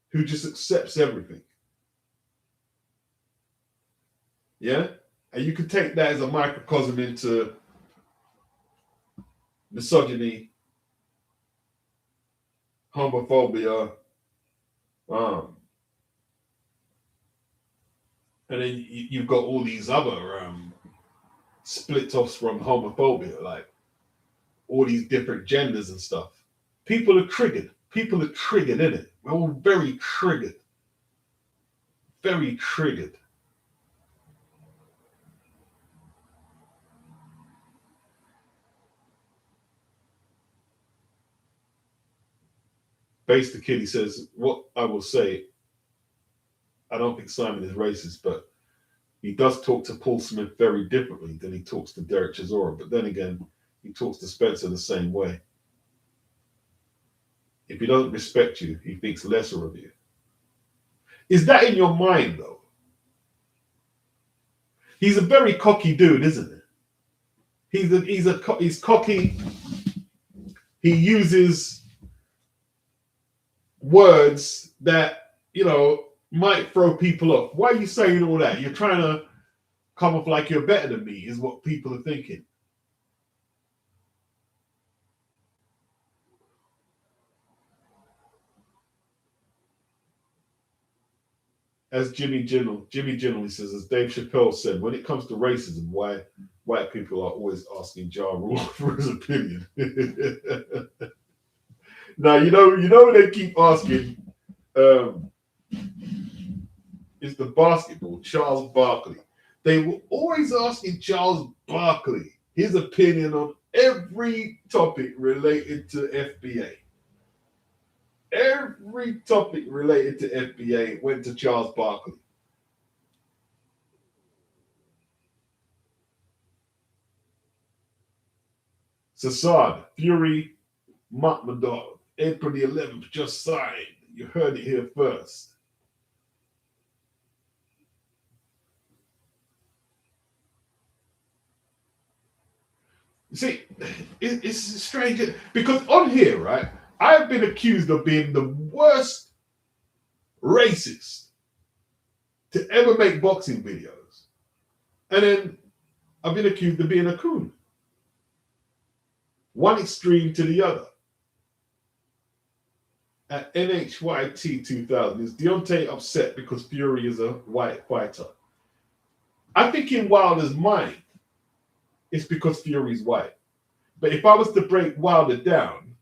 who just accepts everything. Yeah, and you can take that as a microcosm into misogyny, homophobia, and then you've got all these other split offs from homophobia, like all these different genders and stuff. People are triggered. People are triggered, innit? We're all very triggered. Very triggered. Base the Kid, he says, what I will say, I don't think Simon is racist, but he does talk to Paul Smith very differently than he talks to Derek Chisora. But then again, he talks to Spencer the same way. If he doesn't respect you, he thinks lesser of you. Is that in your mind, though? He's a very cocky dude, isn't he? He's cocky. He uses words that, might throw people off. Why are you saying all that? You're trying to come off like you're better than me, is what people are thinking. As Jimmy General, he says, as Dave Chappelle said, when it comes to racism, why white people are always asking Ja Rule for his opinion. Now, they keep asking, is the basketball, Charles Barkley. They were always asking Charles Barkley his opinion on every topic related to FBA. Every topic related to FBA went to Charles Barkley. Sassad, Fury, Matmadov, April the 11th, just signed. You heard it here first. See, it's strange because on here, right, I've been accused of being the worst racist to ever make boxing videos. And then I've been accused of being a coon. One extreme to the other. At NHYT 2000, is Deontay upset because Fury is a white fighter? I think in Wilder's mind, it's because Fury's white. But if I was to break Wilder down,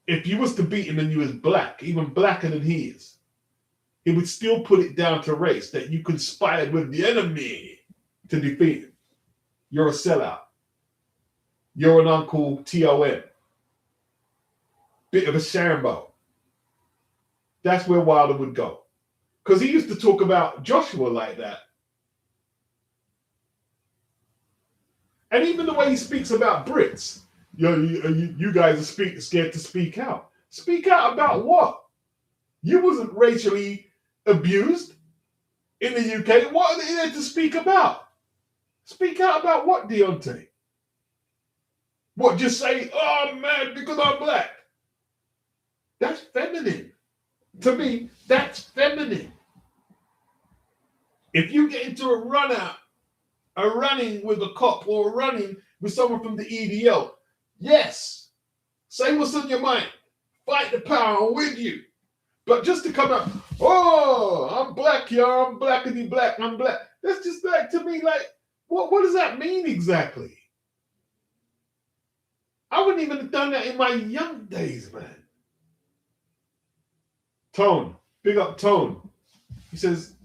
if you was to beat him and you was black, even blacker than he is, he would still put it down to race, that you conspired with the enemy to defeat him. You're a sellout. You're an Uncle TOM. Bit of a Shambo. That's where Wilder would go. Because he used to talk about Joshua like that. And even the way he speaks about Brits, you guys are scared to speak out. Speak out about what? You wasn't racially abused in the UK. What are they there to speak about? Speak out about what, Deontay? What, just say, oh, I'm mad because I'm black? That's feminine. To me, that's feminine. If you get into a running with a cop or running with someone from the EDL, yes, say what's on your mind. fight the power, I'm with you. But just to come out, oh, I'm black, y'all, I'm blackity black, I'm black. That's just like, to me, like, what does that mean exactly? I wouldn't even have done that in my young days, man. Tone, big up Tone. He says,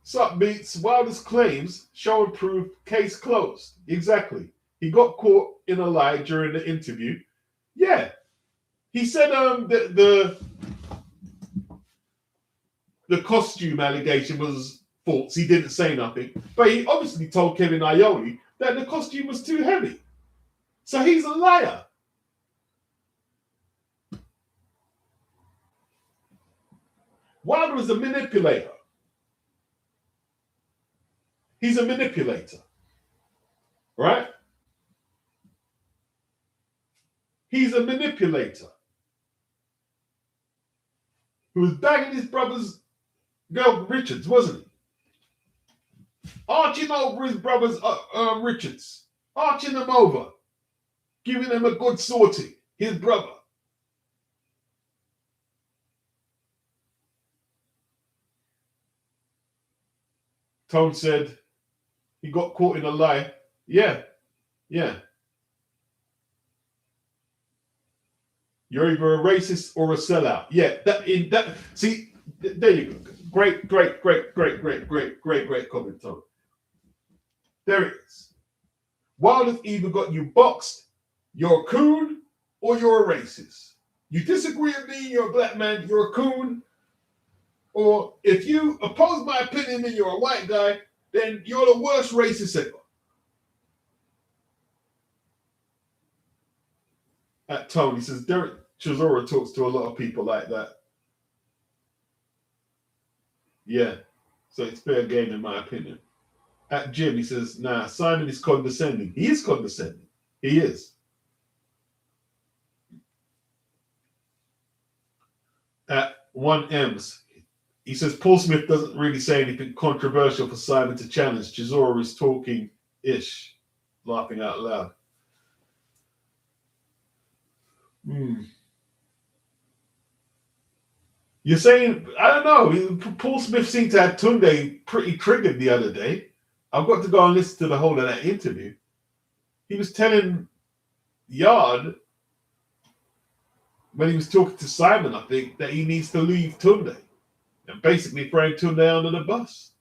sup beats, Wilder's claims show and proof, case closed. Exactly. He got caught in a lie during the interview. Yeah. He said the costume allegation was false. He didn't say nothing. But he obviously told Kevin Iole that the costume was too heavy. So he's a liar. Wilder is a manipulator. He's a manipulator. Right? He's a manipulator who was bagging his brother's girl Richards, wasn't he? Arching over his brother's Richards. Arching them over. Giving him a good sorting. His brother. Tone said he got caught in a lie. Yeah. Yeah. You're either a racist or a sellout. Yeah, see, there you go. Great comment, Tone. There it is. Wilder's either got you boxed, you're a coon, or you're a racist. You disagree with me, you're a black man, you're a coon. Or if you oppose my opinion and you're a white guy, then you're the worst racist ever. At Tone, he says, Derek Chisora talks to a lot of people like that. Yeah, so it's fair game in my opinion. At Jim, he says, nah, Simon is condescending. He is condescending. He is. At 1Ms, he says, Paul Smith doesn't really say anything controversial for Simon to challenge. Chisora is talking-ish, laughing out loud. You're saying, I don't know, Paul Smith seemed to have Tunde pretty triggered the other day. I've got to go and listen to the whole of that interview. He was telling Yard, when he was talking to Simon, I think, that he needs to leave Tunde and basically throwing Tunde under the bus.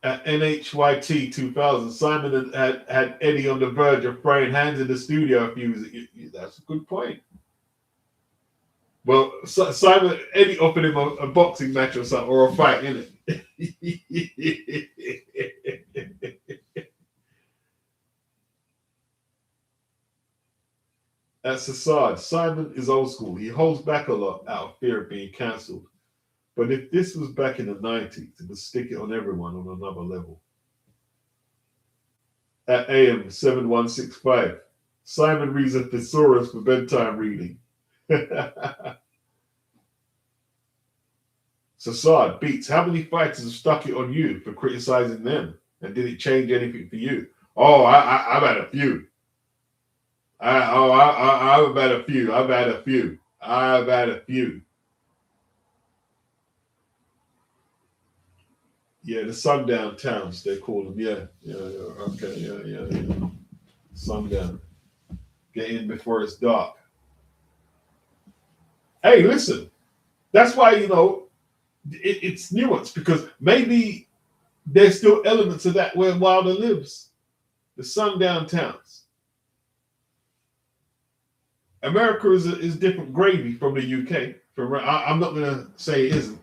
At NHYT 2000, Simon had Eddie on the verge of throwing hands in the studio. That's a good point. Well, Simon, Eddie offered him a boxing match or something, or a fight, innit? That's Assad. Simon is old school. He holds back a lot out of fear of being cancelled. But if this was back in the 90s, it would stick it on everyone on another level. At AM 7165, Simon reads a thesaurus for bedtime reading. Sassad beats. How many fighters have stuck it on you for criticizing them? And did it change anything for you? Oh, I've had a few. I've had a few. I've had a few. I've had a few. Yeah, the sundown towns, they call them. Yeah. Okay, yeah. Sundown. Get in before it's dark. Hey, listen. That's why, it's nuanced, because maybe there's still elements of that where Wilder lives. The sundown towns. America is different gravy from the UK. I'm not going to say it isn't.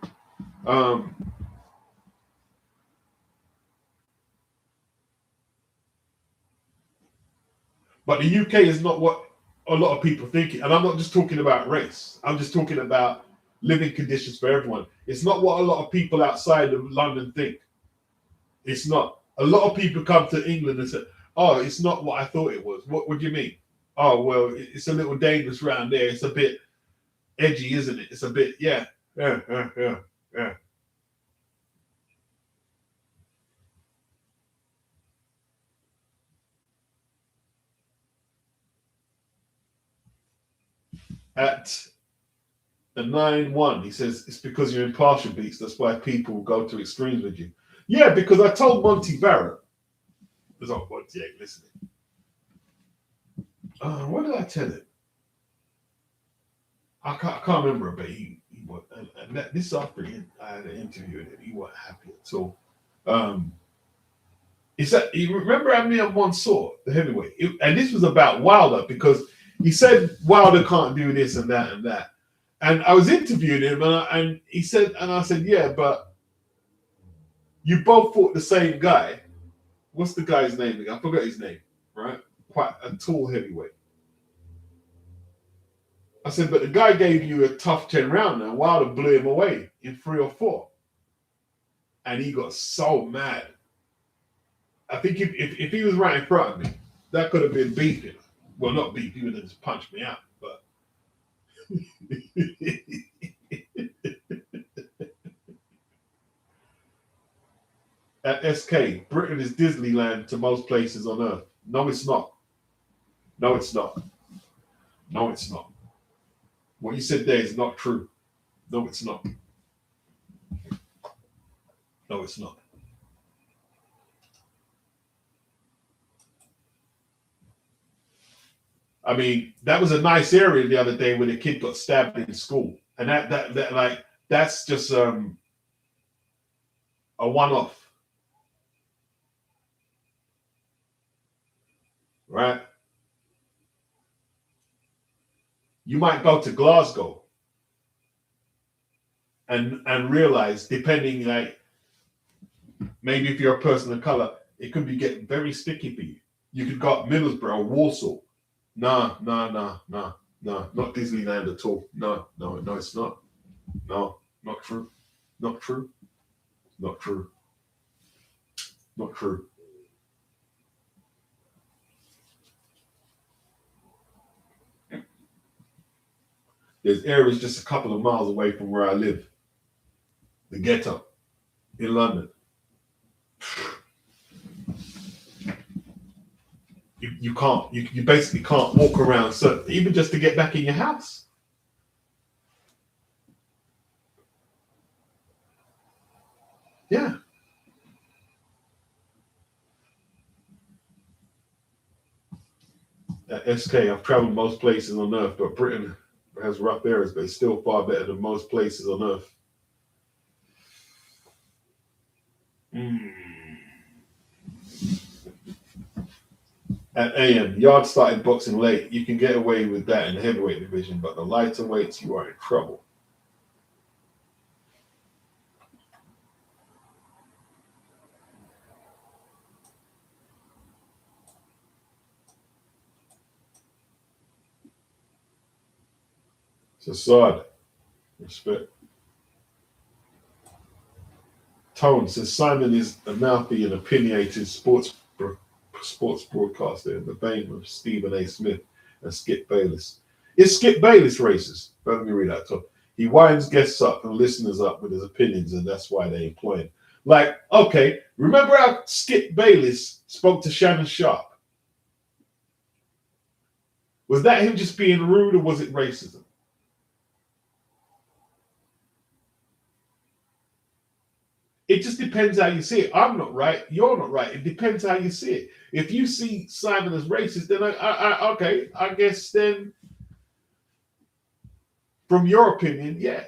But the UK is not what a lot of people think. And I'm not just talking about race. I'm just talking about living conditions for everyone. It's not what a lot of people outside of London think. It's not. A lot of people come to England and say, oh, it's not what I thought it was. What do you mean? Oh, well, it's a little dangerous around there. It's a bit edgy, isn't it? It's a bit, yeah. At a 9-1, he says it's because you're impartial, Beats. That's why people go to extremes with you. Yeah, because I told Monty Barrett. There's not Monty ain't listening. What did I tell him? I can't remember, but he was, and this after I had an interview with him, he wasn't happy at all. He said, you remember Amir Mansour, the heavyweight, and this was about Wilder because he said Wilder can't do this and that and that. And I was interviewing him, and he said, and I said, yeah, but you both fought the same guy. What's the guy's name again? I forgot his name, right? Quite a tall heavyweight. I said, but the guy gave you a tough 10 rounder, and Wilder blew him away in 3 or 4. And he got so mad. I think if he was right in front of me, that could have been beefing. Well, not beef, he would have just punched me out. But at SK, Britain is Disneyland to most places on Earth. No, it's not. No, it's not. No, it's not. What you said there is not true. No, it's not. No, it's not. I mean, that was a nice area the other day when a kid got stabbed in school, and that like that's just a one-off, right? You might go to Glasgow and realize, depending, like maybe if you're a person of color, it could be getting very sticky for you. You could go up Middlesbrough, Warsaw. Nah, not Disneyland at all. No, it's not. No, not true. Not true. Not true. Not true. There's areas just a couple of miles away from where I live. The ghetto in London. You can't. You basically can't walk around, so even just to get back in your house. Yeah. At SK, I've traveled most places on Earth, but Britain has rough areas, but it's still far better than most places on Earth. At AM, Yard started boxing late. You can get away with that in the heavyweight division, but the lighter weights, you are in trouble. So, Saad, respect. Tone says Simon is a mouthy and opinionated sports broadcaster in the vein of Stephen A. Smith and Skip Bayless. Is Skip Bayless racist? Let me read that. So he winds guests up and listeners up with his opinions, and that's why they employ him. Like, okay, remember how Skip Bayless spoke to Shannon Sharp? Was that him just being rude, or was it racism? It just depends how you see it. I'm not right. You're not right. It depends how you see it. If you see Simon as racist, then okay, I guess then, from your opinion, yeah.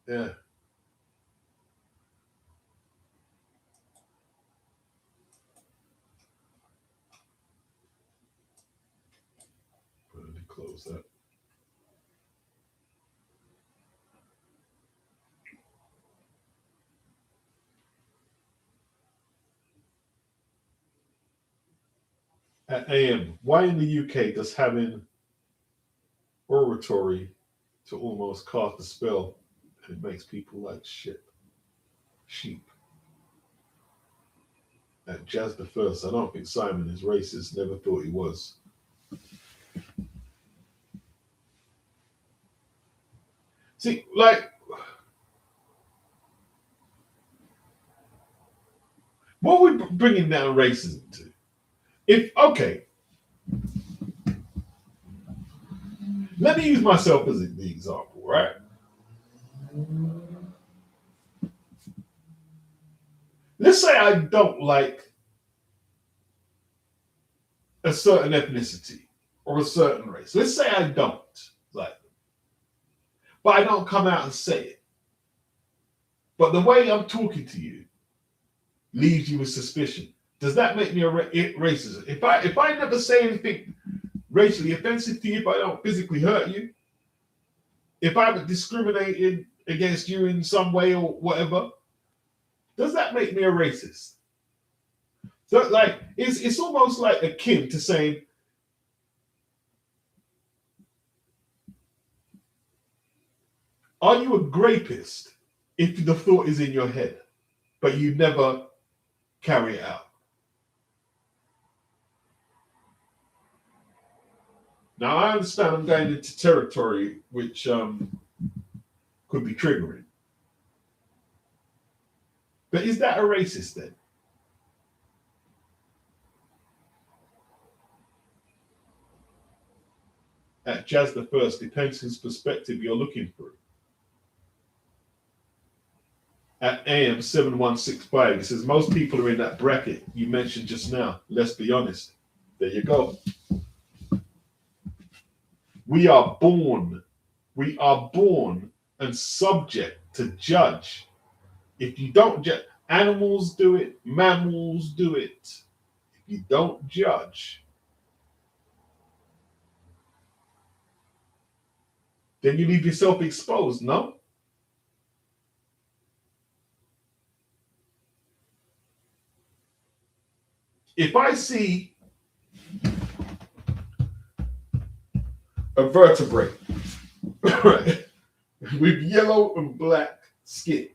Yeah. Let me close that. At AM, why in the UK does having oratory to almost cast a spell and it makes people like sheep? At Jazz the First, I don't think Simon is racist. Never thought he was. See, like, what are we bringing down racism to? Okay, let me use myself as the example, right? Let's say I don't like a certain ethnicity or a certain race. Let's say I don't like them, but I don't come out and say it. But the way I'm talking to you leaves you with suspicion. Does that make me a racist? If I never say anything racially offensive to you, if I don't physically hurt you, if I haven't discriminated against you in some way or whatever, does that make me a racist? So, like, it's almost like akin to saying, are you a rapist if the thought is in your head, but you never carry it out? Now, I understand I'm going into territory which could be triggering. But is that a racist then? At Jazz the First, depends whose perspective you're looking through. At AM 7165, it says most people are in that bracket you mentioned just now. Let's be honest. There you go. We are born and subject to judge. If you don't judge, animals do it, mammals do it. If you don't judge, then you leave yourself exposed, no? If I see a vertebrate right, with yellow and black skin,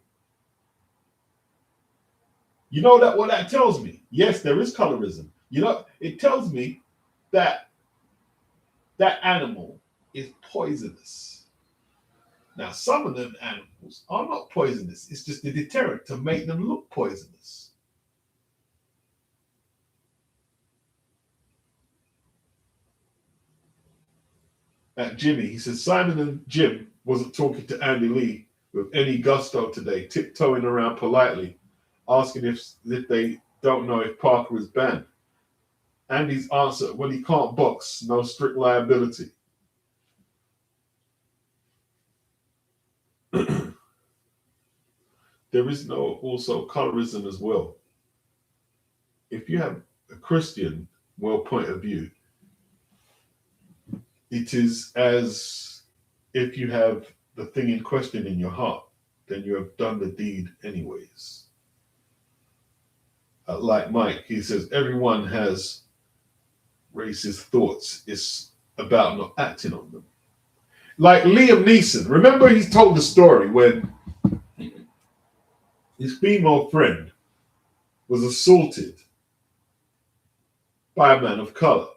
you know that what that tells me? Yes, there is colorism. You know, it tells me that that animal is poisonous. Now, some of them animals are not poisonous. It's just a deterrent to make them look poisonous. At Jimmy, he says Simon and Jim wasn't talking to Andy Lee with any gusto today, tiptoeing around politely, asking if they don't know if Parker is banned. Andy's answer, when he can't box, no strict liability. There is no also colorism as well. If you have a Christian well point of view, it is as if you have the thing in question in your heart, then you have done the deed anyways. Like Mike, he says, everyone has racist thoughts. It's about not acting on them. Like Liam Neeson, remember he told the story when his female friend was assaulted by a man of color.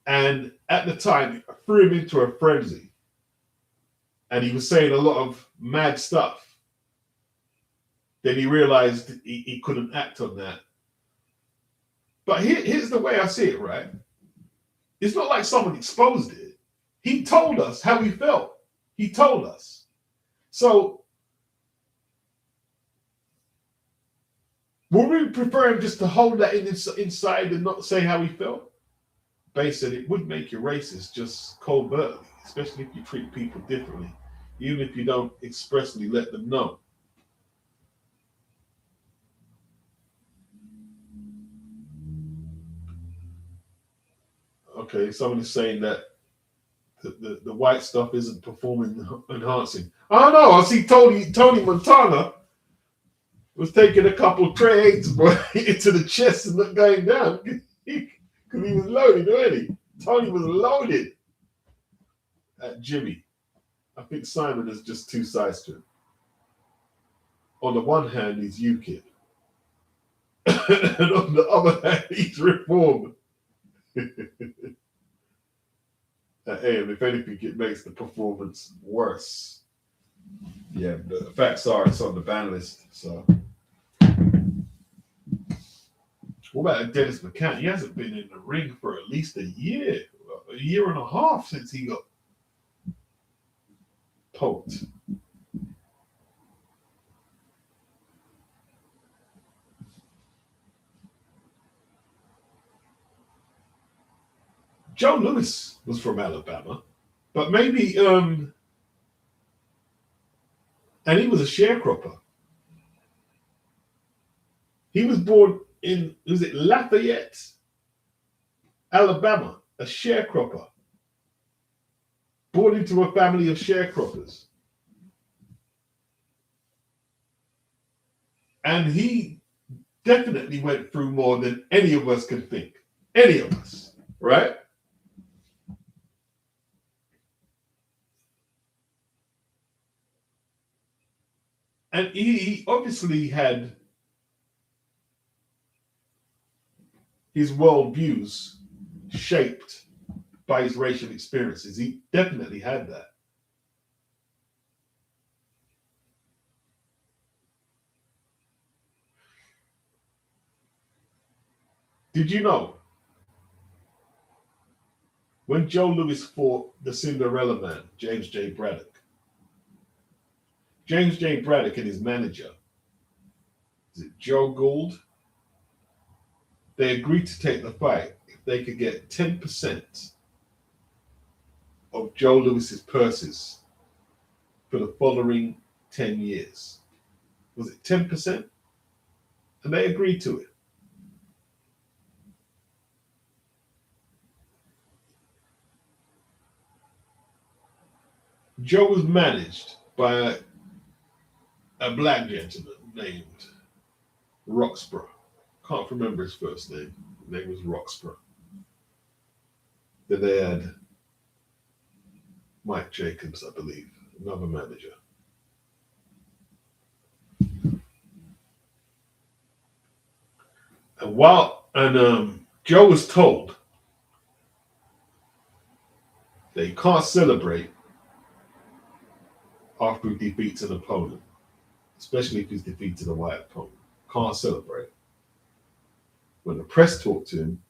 And at the time, it threw him into a frenzy. And he was saying a lot of mad stuff. Then he realized he couldn't act on that. But here's the way I see it, right? It's not like someone exposed it. He told us how he felt. He told us. So, would we prefer him just to hold that inside and not say how he felt? Bay said it would make you racist just covertly, especially if you treat people differently, even if you don't expressly let them know. Okay, someone is saying that the white stuff isn't performing enhancing. I don't know. I see Tony Montana was taking a couple trades into the chest and not going down because he was loaded already. Tony was loaded at Jimmy. I think Simon is just two sides to him. On the one hand, he's UKIP. And on the other hand, he's reform. And if anything, it makes the performance worse. Yeah, the facts are it's on the ban list. So, what about Dennis McCann? He hasn't been in the ring for at least a year and a half since he got poked. Joe Louis was from Alabama, but maybe and he was a sharecropper. He was born in, was it Lafayette, Alabama, a sharecropper, born into a family of sharecroppers. And he definitely went through more than any of us can think. Any of us, right? And he obviously had his worldviews shaped by his racial experiences. He definitely had that. Did you know when Joe Louis fought the Cinderella Man, James J. Braddock, James J. Braddock and his manager, is it Joe Gould? They agreed to take the fight if they could get 10% of Joe Louis's purses for the following 10 years. Was it 10%? And they agreed to it. Joe was managed by a black gentleman named Roxborough. Can't remember his first name. His name was Roxborough. Then they had Mike Jacobs, I believe, another manager. And Joe was told that he can't celebrate after he defeats an opponent, especially if he's defeated a white opponent. Can't celebrate. When the press talk to him,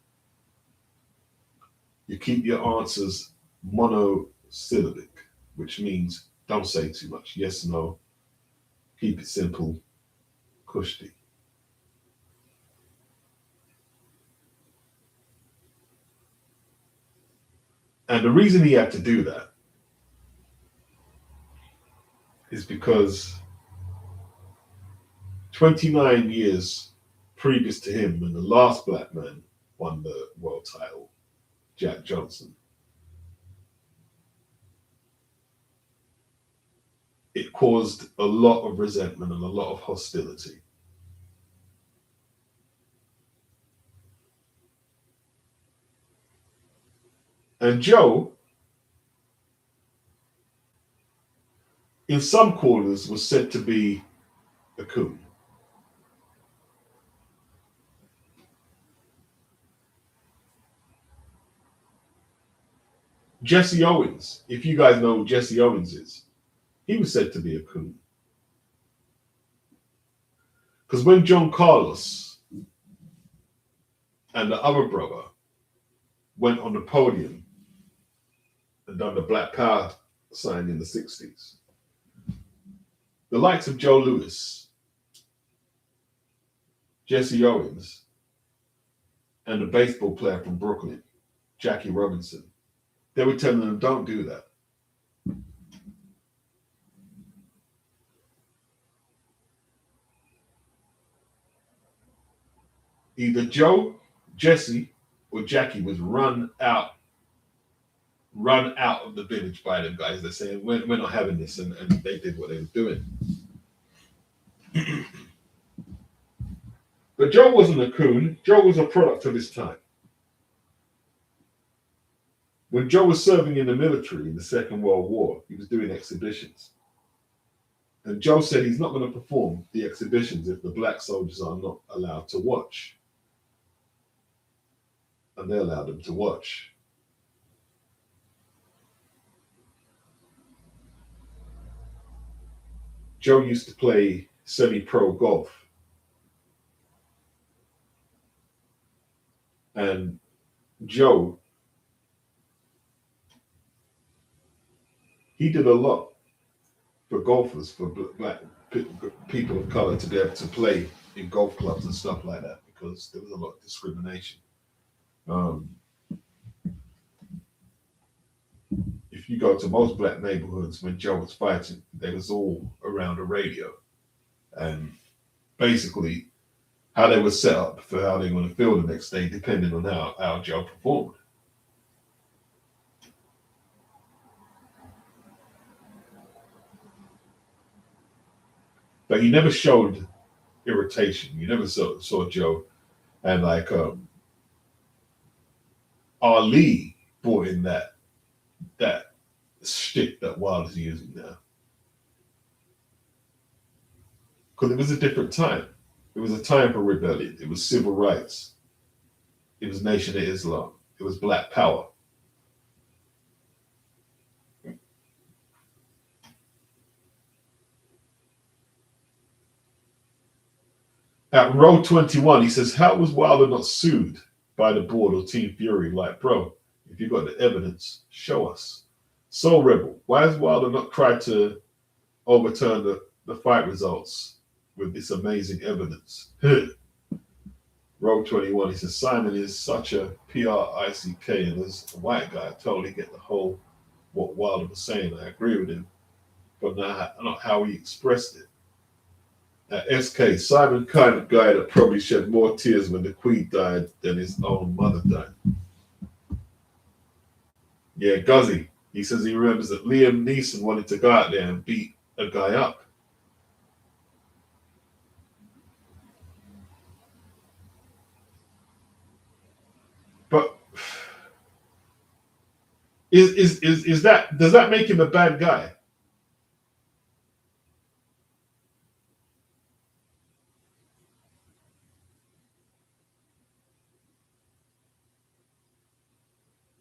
you keep your answers monosyllabic, which means don't say too much. Yes, no. Keep it simple. Kushti. And the reason he had to do that is because 29 years previous to him, when the last black man won the world title, Jack Johnson, it caused a lot of resentment and a lot of hostility. And Joe, in some quarters, was said to be a coon. Jesse Owens, if you guys know who Jesse Owens is, he was said to be a coon. Because when John Carlos and the other brother went on the podium and done the Black Power sign in the 60s, the likes of Joe Louis, Jesse Owens, and the baseball player from Brooklyn, Jackie Robinson, they were telling them, don't do that. Either Joe, Jesse, or Jackie was run out of the village by them guys. They're saying, we're not having this. And they did what they were doing. But Joe wasn't a coon. Joe was a product of his time. When Joe was serving in the military in the Second World War, he was doing exhibitions. And Joe said he's not going to perform the exhibitions if the black soldiers are not allowed to watch. And they allowed him to watch. Joe used to play semi-pro golf, and Joe, he did a lot for golfers, for black people of color to be able to play in golf clubs and stuff like that, because there was a lot of discrimination. Um, if you go to most black neighborhoods, when Joe was fighting, they was all around a radio, and basically how they were set up for how they were going to feel the next day, depending on how Joe performed. But he never showed irritation. You never saw Joe, and like Ali brought in that shtick that Wilder's using now, because it was a different time. It was a time for rebellion. It was civil rights. It was Nation of Islam. It was Black Power. At row 21, he says, how was Wilder not sued by the board or Team Fury? Like, bro, if you got the evidence, show us. So Rebel, why has Wilder not tried to overturn the fight results with this amazing evidence? Row 21, he says, Simon is such a PRICK, and as a white guy, I totally get the whole what Wilder was saying. I agree with him, but not how he expressed it. SK, Simon kind of guy that probably shed more tears when the Queen died than his own mother died. Yeah, Guzzy, he says he remembers that Liam Neeson wanted to go out there and beat a guy up. But is that, does that make him a bad guy?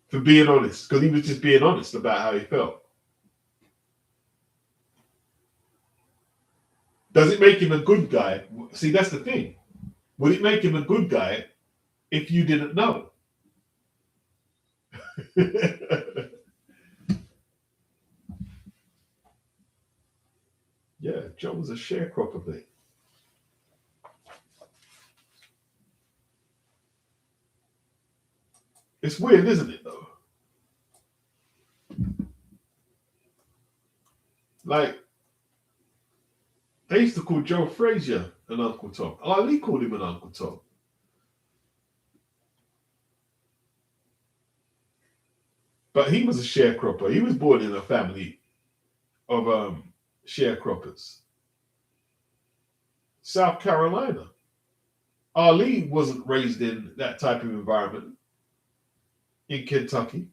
For being honest, because he was just being honest about how he felt. Does it make him a good guy? See, that's the thing. Would it make him a good guy if you didn't know? Yeah, Joe was a sharecropper thing. It's weird, isn't it, though? Like, they used to call Joe Frazier an Uncle Tom. Ali called him an Uncle Tom. But he was a sharecropper. He was born in a family of sharecroppers. South Carolina. Ali wasn't raised in that type of environment in Kentucky.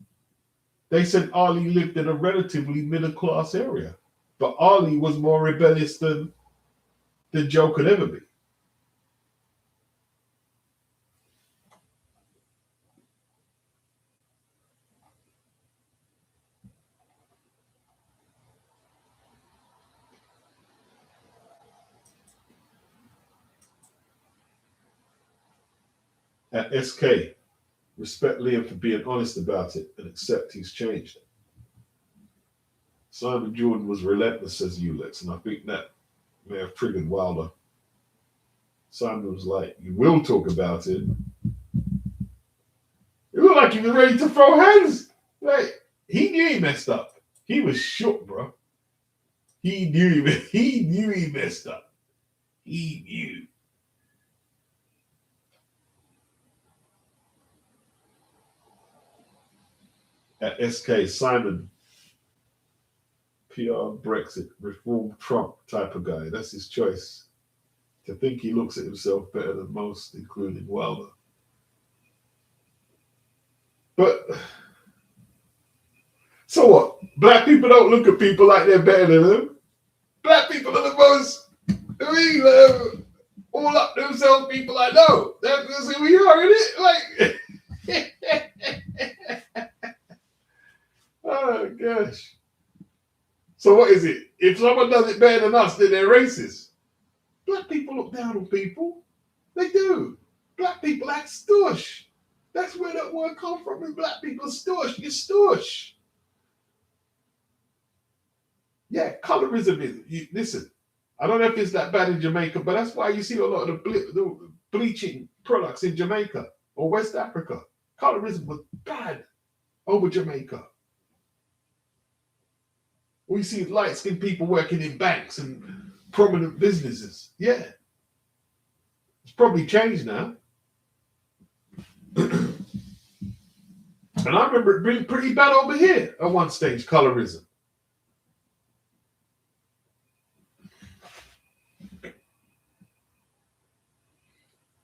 They said Ali lived in a relatively middle class area, but Ali was more rebellious than Joe could ever be. At SK, respect Liam for being honest about it and accept he's changed. Simon Jordan was relentless, says Ulex, and I think that may have triggered Wilder. Simon was like, you will talk about it. It looked like he was ready to throw hands. Like, he knew he messed up. He was shook, bro. He knew he messed up. He knew. At SK, Simon, PR, Brexit, reform Trump type of guy. That's his choice. To think he looks at himself better than most, including Wilder. But, so what? Black people don't look at people like they're better than them. Black people are the most, all up themselves people I know. That's who we are, isn't it? Like, oh gosh. So what is it? If someone does it better than us, then they're racist. Black people look down on people. They do. Black people act stush. That's where that word comes from. Is black people stush. You're stush. Yeah, colorism is. Listen, I don't know if it's that bad in Jamaica, but that's why you see a lot of the bleaching products in Jamaica or West Africa. Colorism was bad over Jamaica. We see light-skinned people working in banks and prominent businesses. Yeah. It's probably changed now. And I remember it being pretty bad over here at one stage, colorism.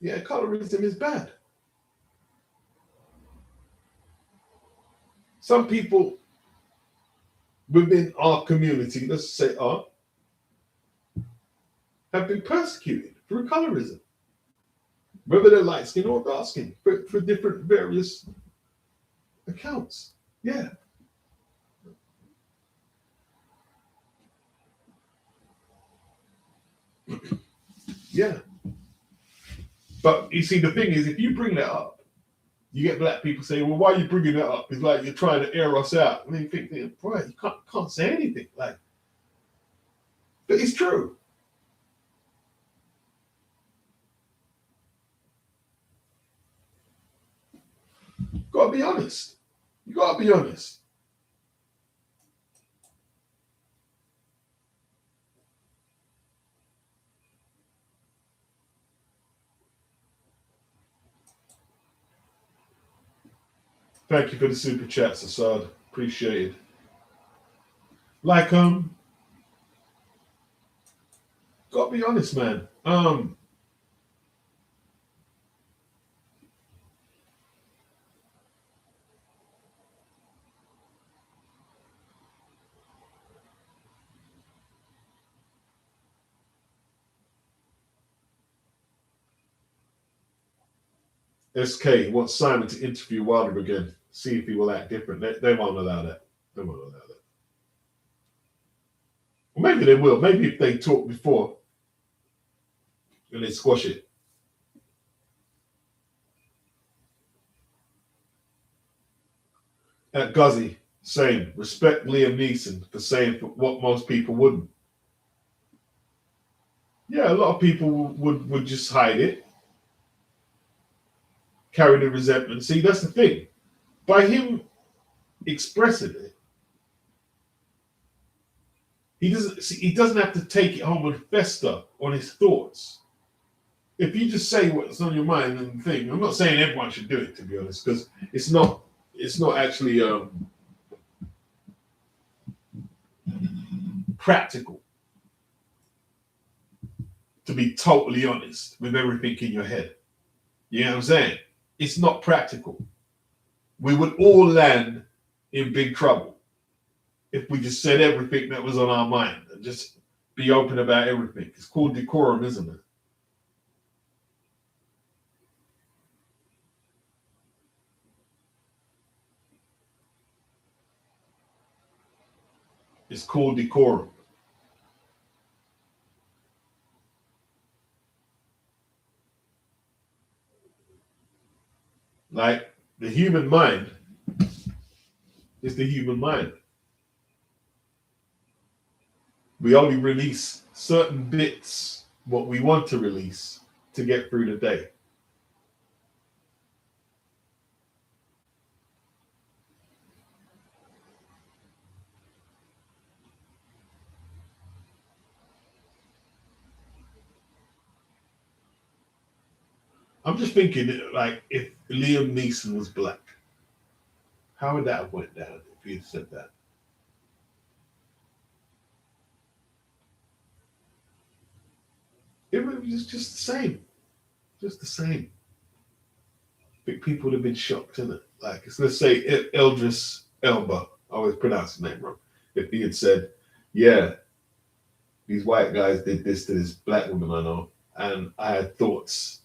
Yeah, colorism is bad. Some people within our community, let's say have been persecuted through colorism. Whether they're light skin or dark skin, for different various accounts. Yeah. Yeah. But you see, the thing is, if you bring that up, you get black people saying, well, why are you bringing that up? It's like you're trying to air us out. And you think, right, you can't say anything. Like, but it's true. Gotta be honest. You gotta be honest. Thank you for the super chats, Assad. Appreciate it. Like, gotta be honest, man. SK wants Simon to interview Wilder again, see if he will act different. They won't allow that. They won't allow that. Well, maybe they will. Maybe if they talk before and they squash it. At Guzzy, same. Respect Liam Neeson for saying what most people wouldn't. Yeah, a lot of people would just hide it, carry the resentment. See, that's the thing. By him expressing it, he doesn't have to take it home and fester on his thoughts. If you just say what's on your mind and think, I'm not saying everyone should do it, to be honest, because it's not actually practical to be totally honest with everything in your head. You know what I'm saying? It's not practical. We would all land in big trouble if we just said everything that was on our mind and just be open about everything. It's called decorum, isn't it? It's called decorum. Like the human mind is the human mind. We only release certain bits, what we want to release, to get through the day. I'm just thinking, like, if Liam Neeson was black, how would that have went down if he had said that? It was just the same. Just the same. I think people would have been shocked, isn't it? Like, let's say Eldris Elba, I always pronounce his name wrong. If he had said, yeah, these white guys did this to this black woman I know, and I had thoughts.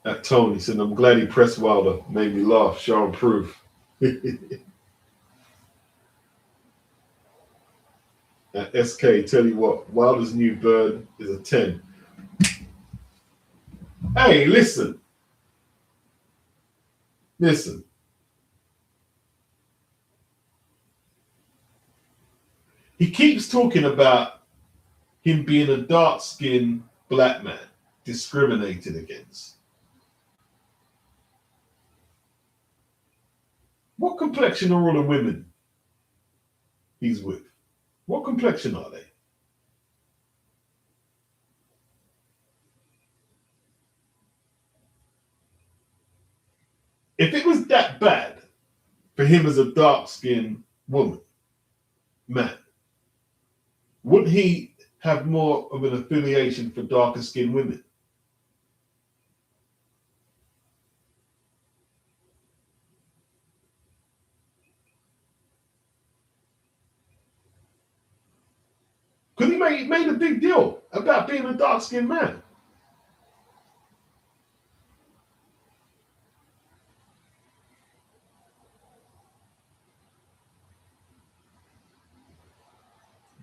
At Tony said, I'm glad he pressed Wilder, made me laugh, show and prove. SK, tell you what, Wilder's new bird is a 10. Hey, listen. Listen. He keeps talking about him being a dark-skinned black man, discriminated against. What complexion are all the women he's with? What complexion are they? If it was that bad for him as a dark-skinned man, wouldn't he have more of an affiliation for darker-skinned women? Because he made a big deal about being a dark-skinned man.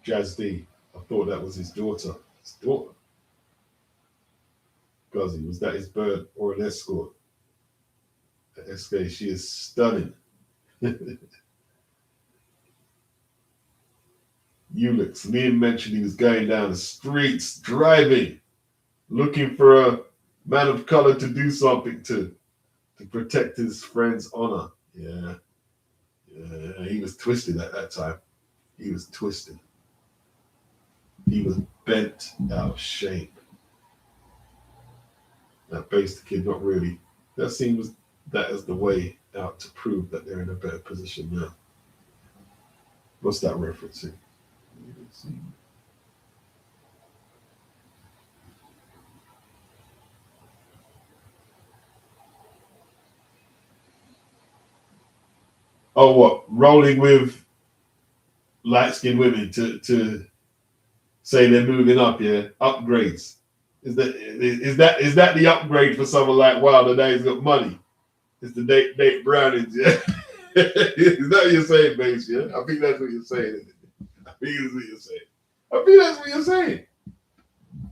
Jazz D, I thought that was his daughter. His daughter. Guzzy, was that his bird or an escort? SK, she is stunning. Ulix, Liam mentioned he was going down the streets, driving, looking for a man of color to do something to protect his friend's honor. Yeah. He was twisted at that time. He was twisted. He was bent out of shape. That based the kid, not really. That seems that is the way out to prove that they're in a better position now. What's that referencing? Oh, what? Rolling with light-skinned women to say they're moving up, yeah? Upgrades. Is that the upgrade for someone like Wilder that he's got money? It's the date Brownings, yeah? Is that what you're saying, Base, yeah? I think that's what you're saying. I think that's what you're saying. I think that's what you're saying.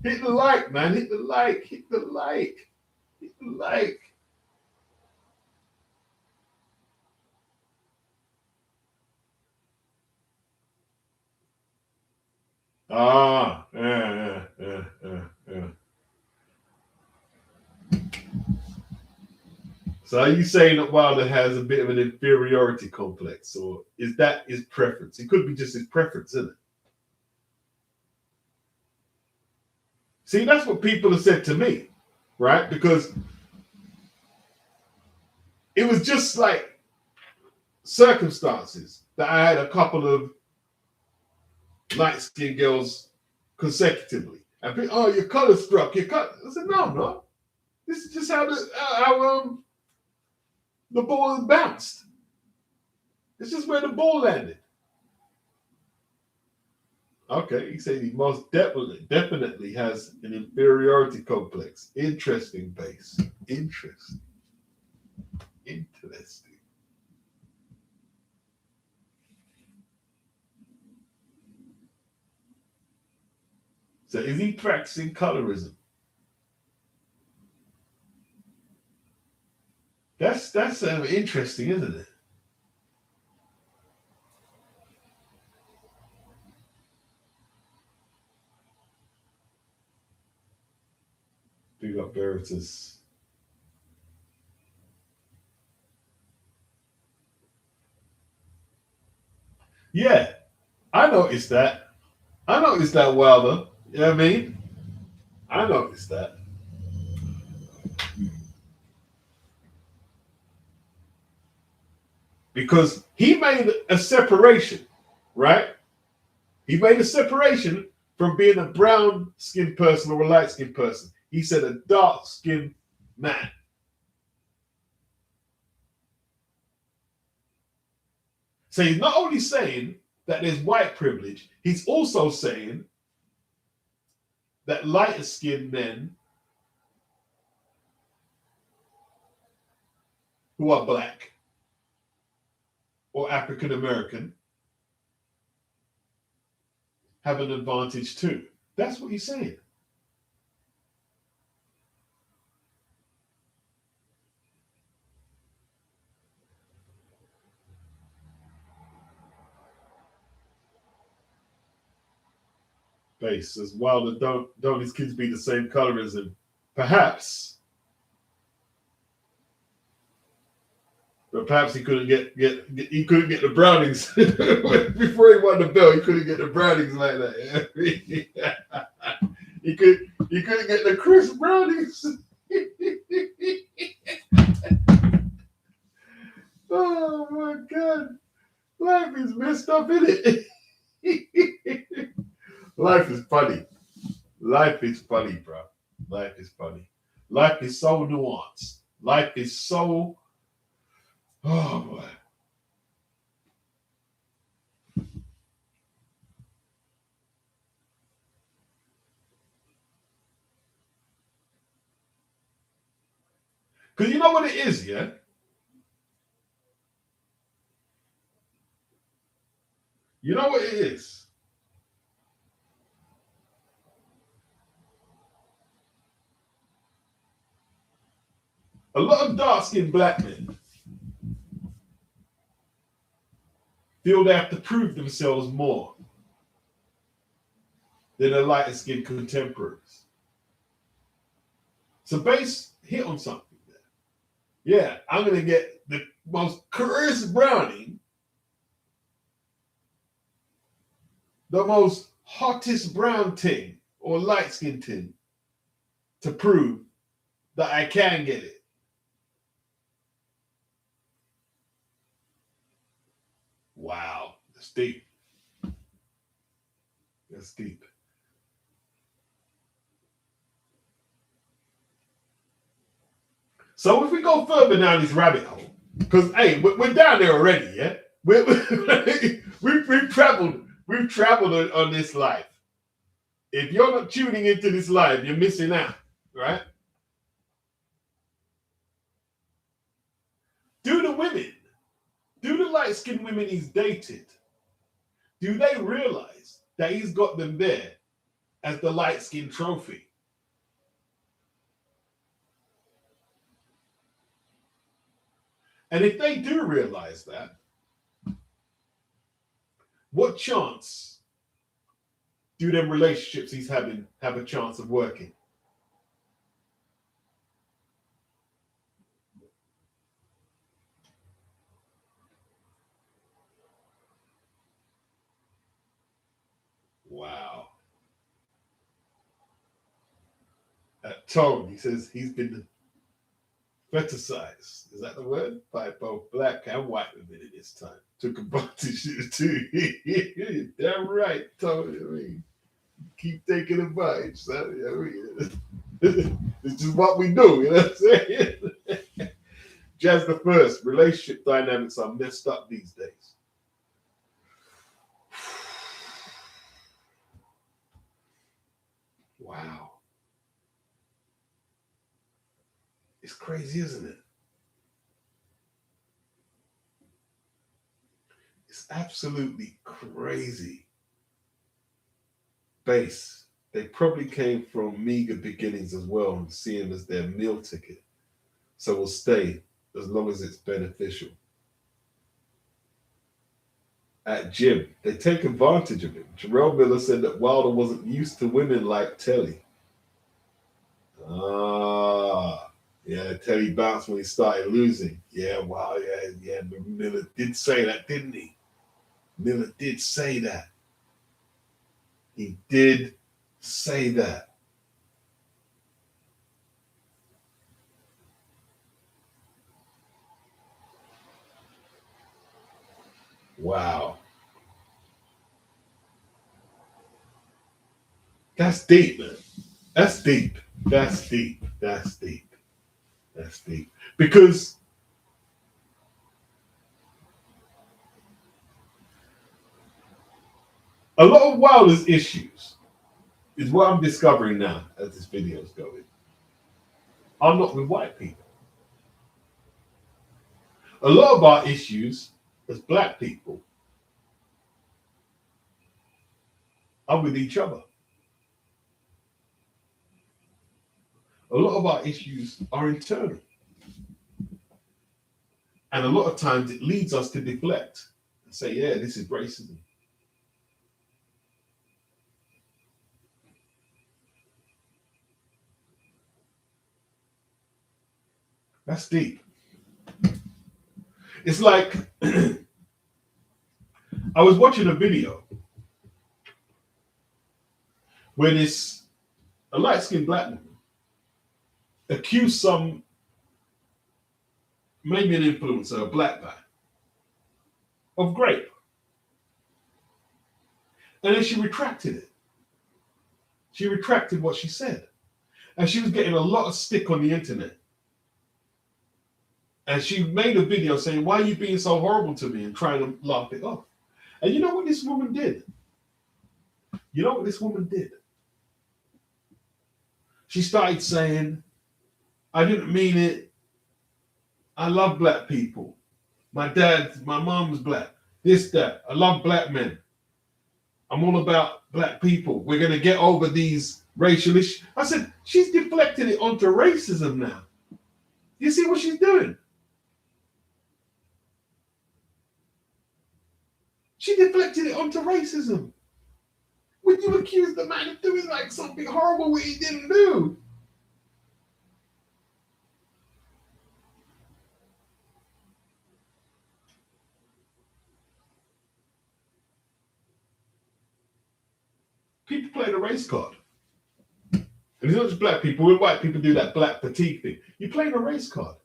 Hit the like, man. Hit the like. Hit the like. Hit the like. Yeah. So are you saying that Wilder has a bit of an inferiority complex, or is that his preference? It could be just his preference, isn't it? See, that's what people have said to me, right? Because it was just like circumstances that I had a couple of light-skinned girls consecutively. And people, oh, you're color struck. I said, no, I'm not. This is just how the ball bounced. It's just where the ball landed. Okay, he said he most definitely has an inferiority complex. Interesting, Base. Interesting. So is he practicing colorism? That's interesting, isn't it? Big up Veritas. Yeah, I noticed that. I noticed that, Wilder. You know what I mean? I noticed that. Because he made a separation, right? He made a separation from being a brown skinned person or a light skinned person. He said a dark skinned man. So he's not only saying that there's white privilege, he's also saying that lighter skinned men who are black or African American have an advantage too. That's what he's saying. Base says Wilder, don't his kids be the same colorism? Perhaps. But perhaps he couldn't get he couldn't get the Brownings before he won the belt. He couldn't get the Brownings like that. Yeah. he couldn't get the Chris Brownings. Oh my God, life is messed up, isn't it? Life is funny. Life is funny, bro. Life is funny. Life is so nuanced. Life is so. Oh boy. Because you know what it is, yeah? You know what it is? A lot of dark-skinned black men feel they have to prove themselves more than their lighter-skinned contemporaries. So Base hit on something there. Yeah, I'm going to get the most Chris Browning, the most hottest brown ting or light-skinned ting to prove that I can get it. Wow, that's deep. That's deep. So if we go further down this rabbit hole, because hey, we're down there already, yeah. We've traveled on this life. If you're not tuning into this life, you're missing out, right? Do the light-skinned women he's dated, do they realize that he's got them there as the light-skinned trophy? And if they do realize that, what chance do them relationships he's having have a chance of working? Wow. Tone, he says he's been fetishized. Is that the word? By both black and white women in his time. Took advantage too. Damn right, Tony. I mean, keep taking advantage, son. I mean, it's just what we do, you know what I'm saying? Jazz the first, relationship dynamics are messed up these days. Wow. It's crazy, isn't it? It's absolutely crazy. Base. They probably came from meager beginnings as well and see him as their meal ticket. So we'll stay as long as it's beneficial. At gym, they take advantage of him. Jarrell Miller said that Wilder wasn't used to women like Telly. Yeah, Telly bounced when he started losing. Yeah, wow, yeah. Miller did say that, didn't he? Miller did say that. He did say that. Wow. That's deep, man. That's deep. That's deep. That's deep. That's deep. Because a lot of Wilder's issues is what I'm discovering now as this video is going. I'm not with white people. A lot of our issues as black people are with each other. A lot of our issues are internal. And a lot of times it leads us to deflect and say, yeah, this is racism. That's deep. It's like I was watching a video where a light-skinned black woman accused maybe an influencer, a black guy, of rape. And then she retracted it. She retracted what she said. And she was getting a lot of stick on the internet. And she made a video saying, why are you being so horrible to me, and trying to laugh it off. And you know what this woman did? She started saying, I didn't mean it. I love black people. My mom was black. This, that. I love black men. I'm all about black people. We're going to get over these racial issues. I said, she's deflecting it onto racism now. You see what she's doing? She deflected it onto racism. When you accuse the man of doing like something horrible what he didn't do. People play the race card. And it's not just black people. When white people do that black fatigue thing, you're playing a race card.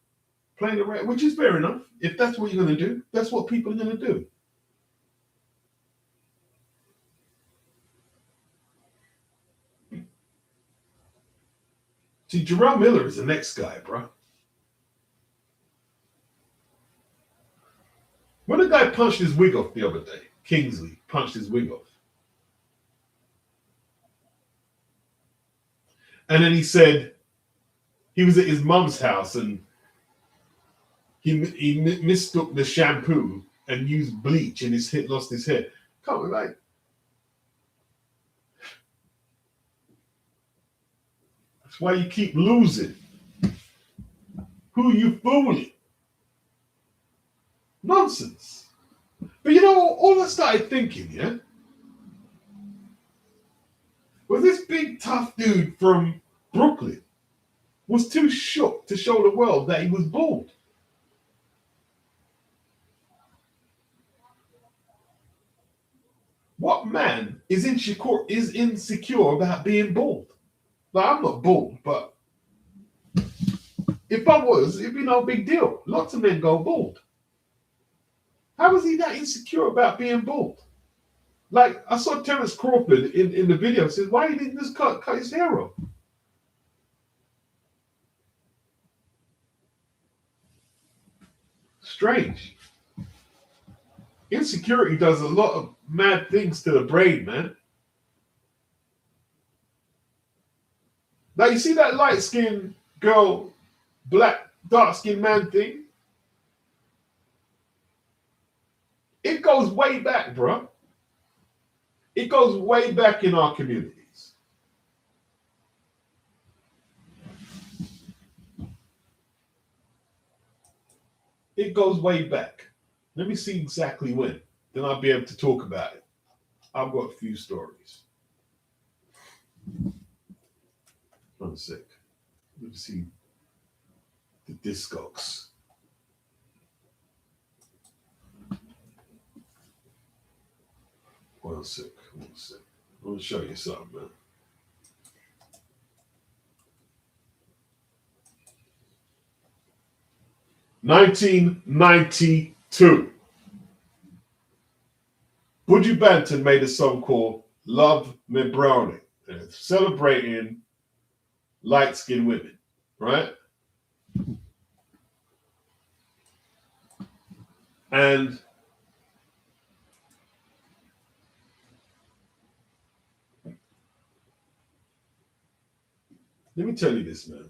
Which is fair enough. If that's what you're going to do, that's what people are going to do. See, Jarrell Miller is the next guy, bro. When a guy punched his wig off the other day, Kingsley punched his wig off. And then he said he was at his mum's house and he mistook the shampoo and used bleach and lost his hair. Can't be right. That's why you keep losing. Who you fooling? Nonsense. But you know, all I started thinking, yeah, was this big tough dude from Brooklyn was too shook to show the world that he was bald. What man is insecure about being bald? Like, I'm not bald, but if I was, it'd be no big deal. Lots of men go bald. How is he that insecure about being bald? Like, I saw Terence Crawford in the video, says, why he didn't just cut his hair off? Strange. Insecurity does a lot of mad things to the brain, man. Now, you see that light-skinned girl, dark-skinned man thing? It goes way back, bro. It goes way back in our communities. It goes way back. Let me see exactly when. Then I'll be able to talk about it. I've got a few stories. 1 sec. Let me see the Discogs. One sec. I want to show you something, man. (1992). Buju Banton made a song called Love Me Brownie, celebrating light-skinned women, right? And let me tell you this, man.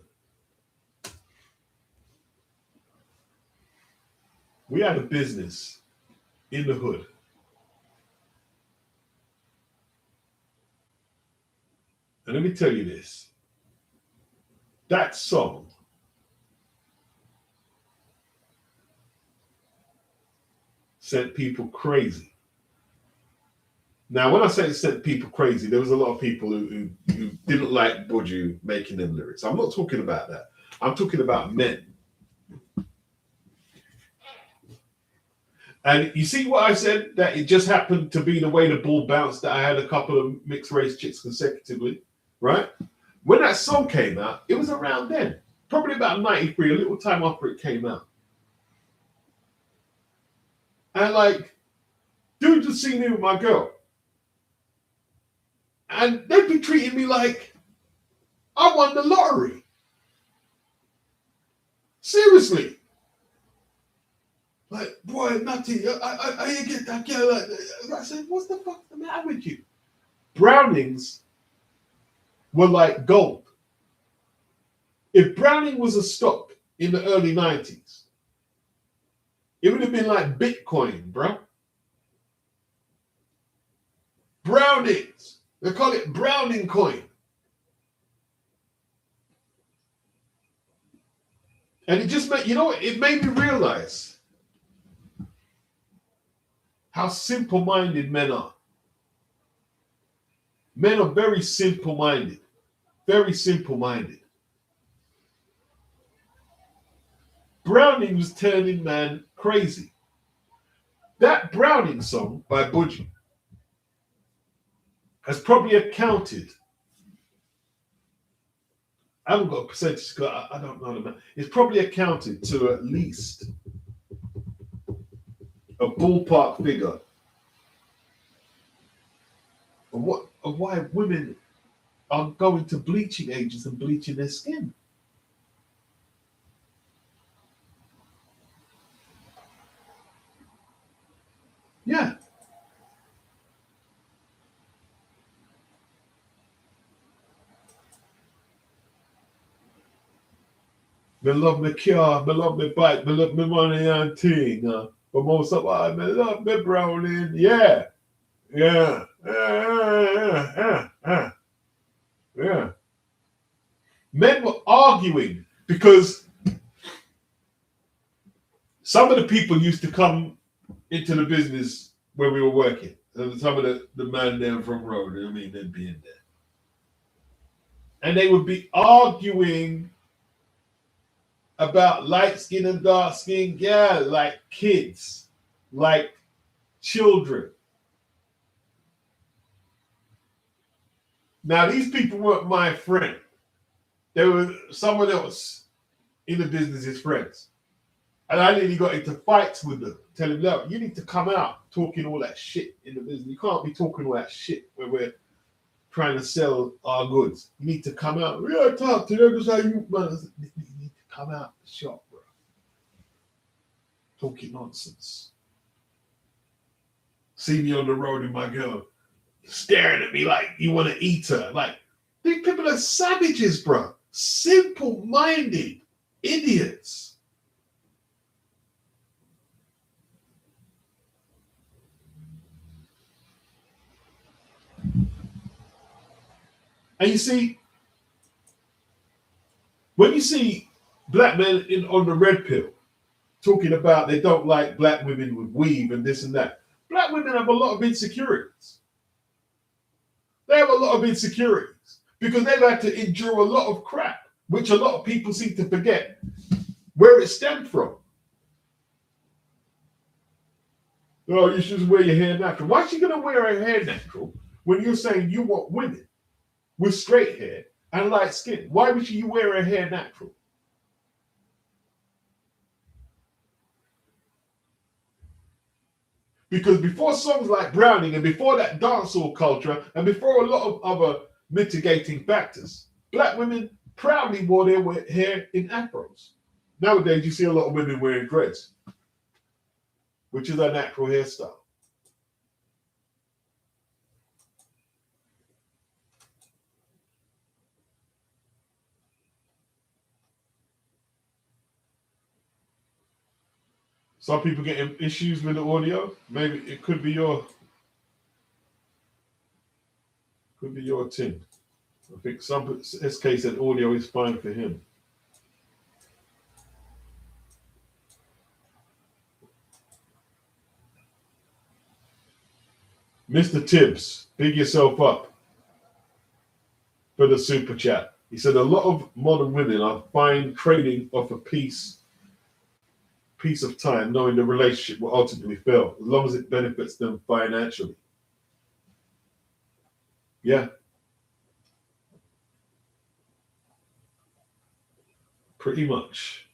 We had a business in the hood. And let me tell you this. That song sent people crazy. Now, when I say it sent people crazy, there was a lot of people who didn't like Buju making them lyrics. I'm not talking about that. I'm talking about men. And you see what I said? That it just happened to be the way the ball bounced that I had a couple of mixed race chicks consecutively, right? When that song came out, it was around then. Probably about 93, a little time after it came out. And like, dude just seen me with my girl. And they'd be treating me like I won the lottery. Seriously. Like, boy, Nutty, I get that girl like that. I said, what's the fuck the matter with you? Brownings were like gold. If Browning was a stock in the early 90s, it would have been like Bitcoin, bro. Brownings. They call it Browning coin. And it just made, you know what? It made me realize how simple-minded men are. Men are very simple-minded. Very simple-minded. Browning was turning man crazy. That Browning song by Buju has probably accounted. I haven't got a percentage because I don't know the man. It's probably accounted to at least a ballpark figure of why women are going to bleaching agents and bleaching their skin. Yeah. Me love me car, me love me bike, me love me money and thing. But most of all, me love me Browning. Yeah. Yeah. Yeah. Men were arguing because some of the people used to come into the business where we were working. Some of the men there from road, I mean, they'd be in there. And they would be arguing about light skin and dark skin, yeah, like kids, like children. Now, these people weren't my friend. They were someone else in the business's friends. And I nearly got into fights with them, telling them, look, you need to come out talking all that shit in the business. You can't be talking all that shit when we're trying to sell our goods. You need to come out. Yeah, talk to them. That's how you, man. You need to come out the shop, bro. Talking nonsense. See me on the road with my girl staring at me like you want to eat her. Like, these people are savages, bro. Simple-minded idiots. And you see, when you see black men on the red pill talking about they don't like black women with weave and this and that, black women have a lot of insecurities. They have a lot of insecurities because they've had to endure a lot of crap, which a lot of people seem to forget where it stemmed from. Oh, you should wear your hair natural. Why is she going to wear her hair natural when you're saying you want women with straight hair and light skin? Why would you wear her hair natural? Because before songs like Browning and before that dancehall culture and before a lot of other mitigating factors, black women proudly wore their hair in afros. Nowadays, you see a lot of women wearing dreads, which is a natural hairstyle. Some people getting issues with the audio. Maybe it could be your thing. I think some SK said audio is fine for him. Mr. Tibbs, big yourself up for the super chat. He said a lot of modern women are fine trading off a piece of time, knowing the relationship will ultimately fail, as long as it benefits them financially. Yeah. Pretty much.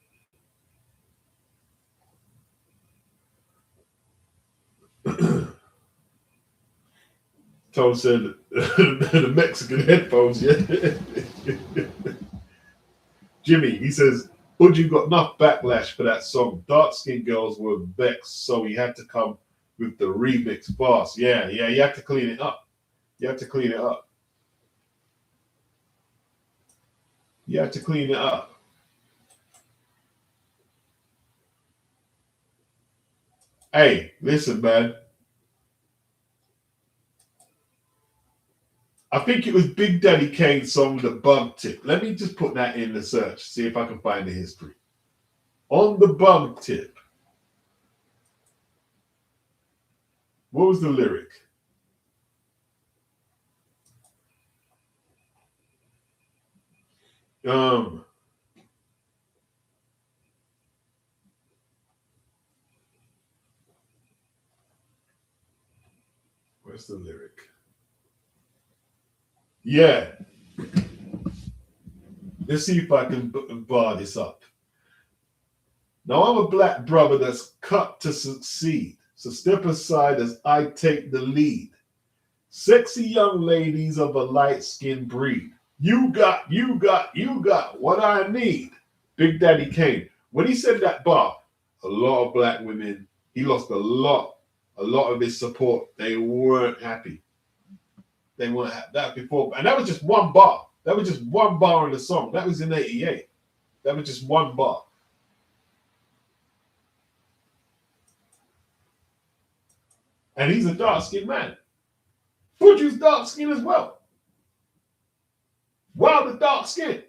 Tom said the Mexican headphones, yeah. Jimmy, he says, Budgie got enough backlash for that song. Dark skinned girls were vexed, so he had to come with the remix fast. Yeah, you have to clean it up. You have to clean it up. You have to clean it up. Hey, listen, man. I think it was Big Daddy Kane's song, The Bum Tip. Let me just put that in the search, see if I can find the history. On the bum tip. What was the lyric? Where's the lyric? Yeah. Let's see if I can bar this up. Now I'm a black brother that's cut to succeed. So step aside as I take the lead. Sexy young ladies of a light-skinned breed. You got what I need. Big Daddy Kane. When he said that bar, a lot of black women, he lost a lot of his support. They weren't happy. They weren't happy. That before. And that was just one bar. That was just one bar in the song. That was in 88. That was just one bar. And he's a dark-skinned man. Budgie's dark-skinned as well. Wilder dark-skinned.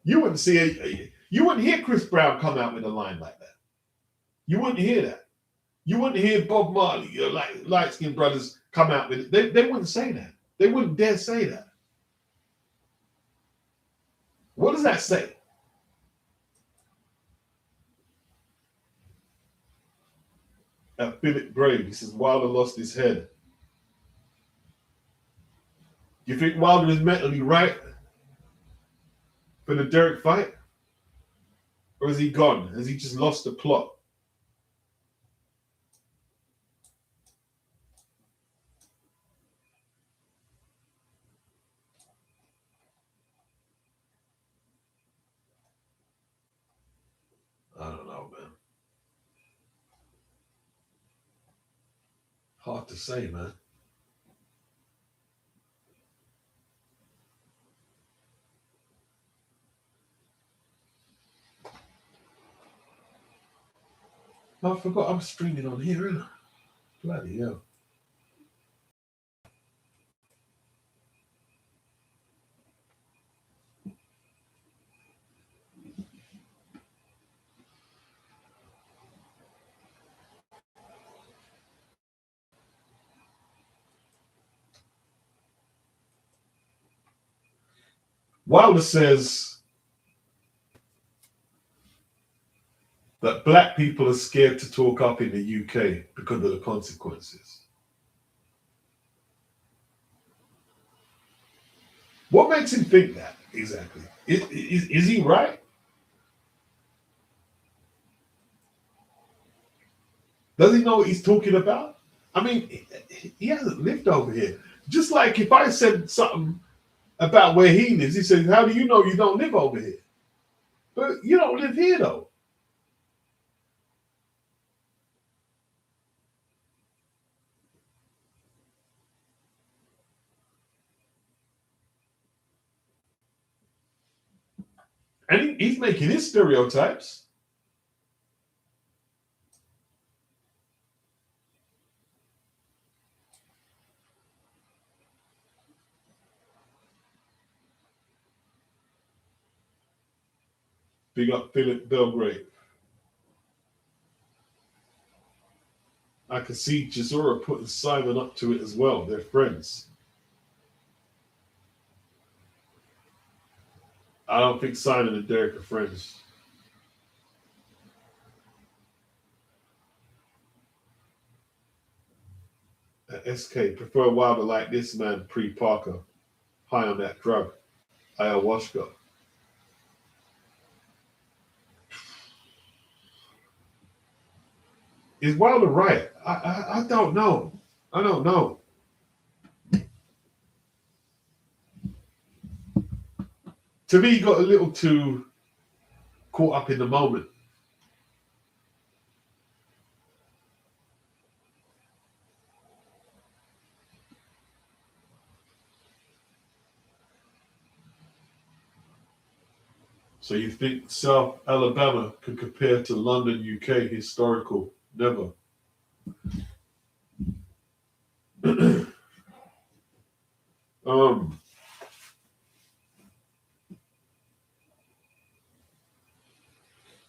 You wouldn't see it. You wouldn't hear Chris Brown come out with a line like that. You wouldn't hear that. You wouldn't hear Bob Marley, light-skinned brothers come out with it. They wouldn't say that. They wouldn't dare say that. What does that say? Philip Brave, he says Wilder lost his head. You think Wilder is mentally right for the Derek fight? Or is he gone? Has he just lost the plot? I don't know, man. Hard to say, man. I forgot I'm streaming on here, isn't I? Bloody hell. Wilder says that black people are scared to talk up in the UK because of the consequences. What makes him think that exactly? Is he right? Does he know what he's talking about? I mean, he hasn't lived over here. Just like if I said something about where he lives, he says, "How do you know you don't live over here?" But you don't live here, though. And he's making his stereotypes. Big up Philip Belgrave. I can see Chisora putting Simon up to it as well. They're friends. I don't think Simon and Derek are friends. SK, prefer Wilder like this man pre-Parker. High on that drug. Ayahuasca. Is Wilder right? I don't know. I don't know. To me, he got a little too caught up in the moment. So you think South Alabama could compare to London, UK historical? Never.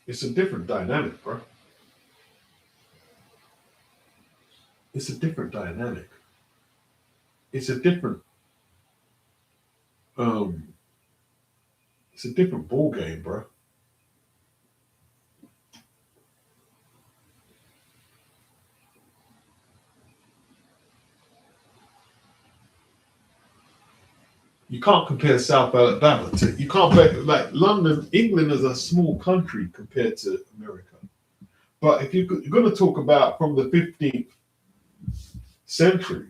It's a different dynamic, bro. It's a different dynamic. It's a different it's a different ball game, bro. You can't compare South Alabama to, you can't compare, like London, England is a small country compared to America. But if you're going to talk about from the 15th century,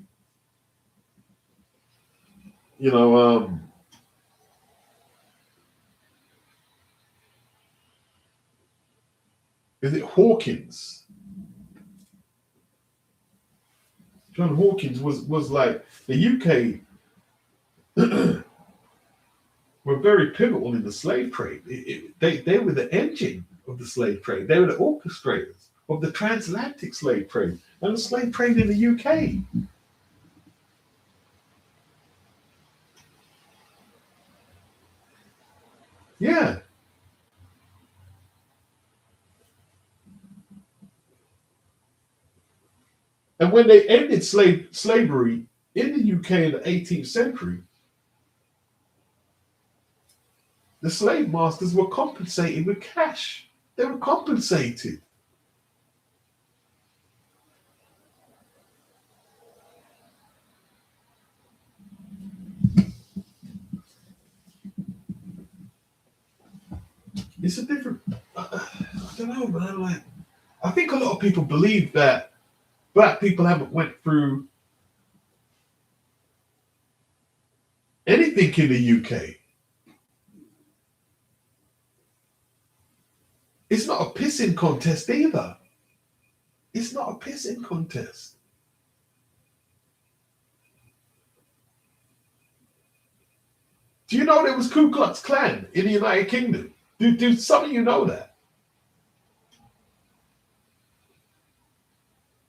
you know, is it Hawkins? John Hawkins was like the UK were very pivotal in the slave trade. They were the engine of the slave trade. They were the orchestrators of the transatlantic slave trade and the slave trade in the UK. Yeah. And when they ended slavery in the UK in the 18th century, the slave masters were compensated with cash. They were compensated. It's a different, I don't know, man. Like, I think a lot of people believe that black people haven't went through anything in the UK. It's not a pissing contest either. It's not a pissing contest. Do you know there was Ku Klux Klan in the United Kingdom? Do some of you know that?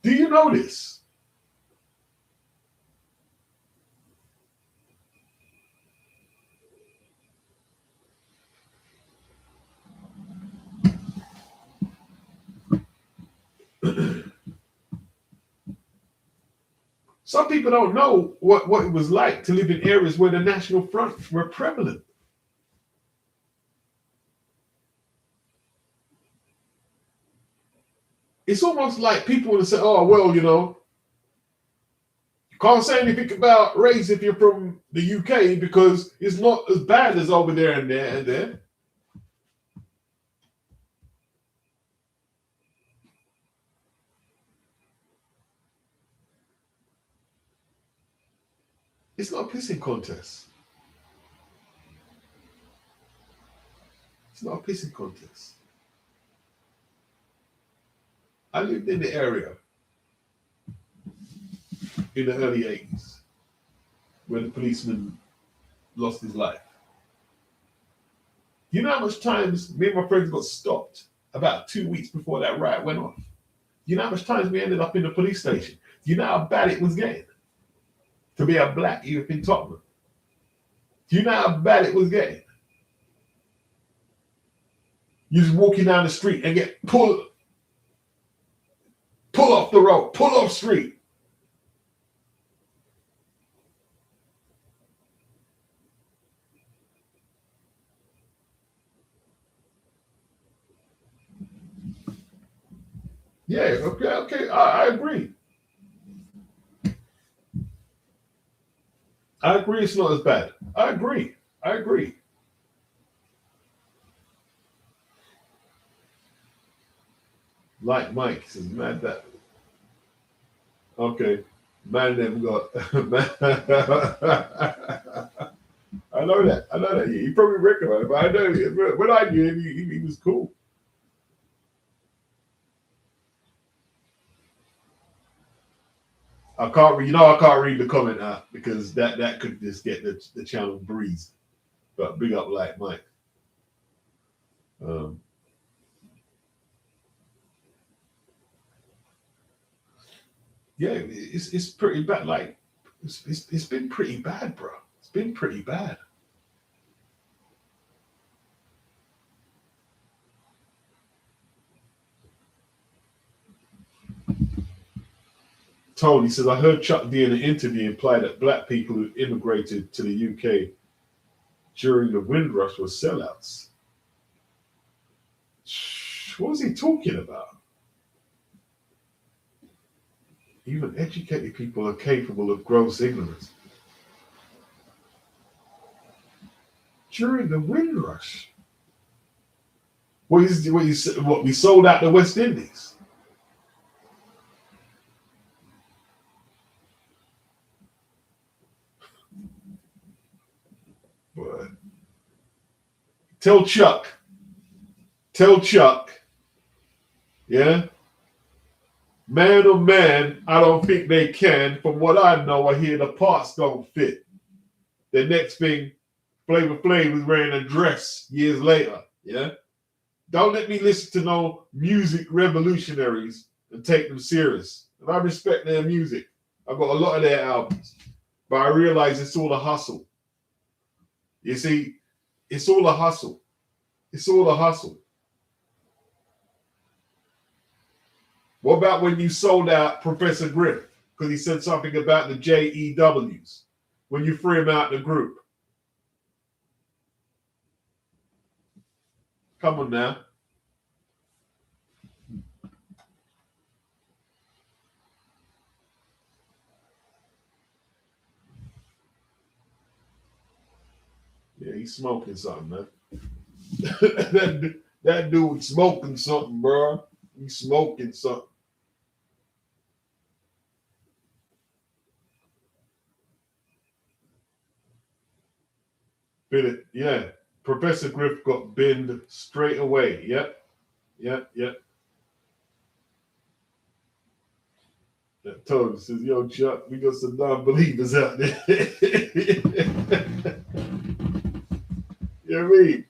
Do you know this? Some people don't know what it was like to live in areas where the National Front were prevalent. It's almost like people want to say, oh, well, you know, you can't say anything about race if you're from the UK because it's not as bad as over there and there and there. It's not a pissing contest. It's not a pissing contest. I lived in the area in the early 80s where the policeman lost his life. You know how much times me and my friends got stopped about 2 weeks before that riot went off? You know how much times we ended up in the police station? You know how bad it was getting to be a black youth in Tottenham? Do you know how bad it was getting? You're just walking down the street and get pull off the road, pull off street. Yeah, okay, I agree. I agree it's not as bad. I agree. Like Mike says, man, that. Okay. Man never got. I know that. He probably recognized it, but I know when I knew him, he was cool. I can't read the comment out because that could just get the channel breezed. But big up like Mike. Yeah, it's pretty bad. Like it's been pretty bad, bro. It's been pretty bad. Tony says, I heard Chuck D in an interview imply that black people who immigrated to the UK during the Windrush were sellouts. What was he talking about? Even educated people are capable of gross ignorance. During the Windrush? What we sold out the West Indies? But tell Chuck, yeah, man oh man, I don't think they can. From what I know, I hear the parts don't fit. The next thing, Flavor Flav was wearing a dress years later, yeah. Don't let me listen to no music revolutionaries and take them serious. And I respect their music. I've got a lot of their albums, but I realize it's all a hustle. You see, it's all a hustle. What about when you sold out Professor Griff because he said something about the JEWs when you threw him out the group? Come on now. Yeah, he's smoking something, man. that dude smoking something, bro. He's smoking something. Yeah. Professor Griff got binned straight away. Yep. Toad says, yo, Chuck, we got some non-believers out there. You know what I mean?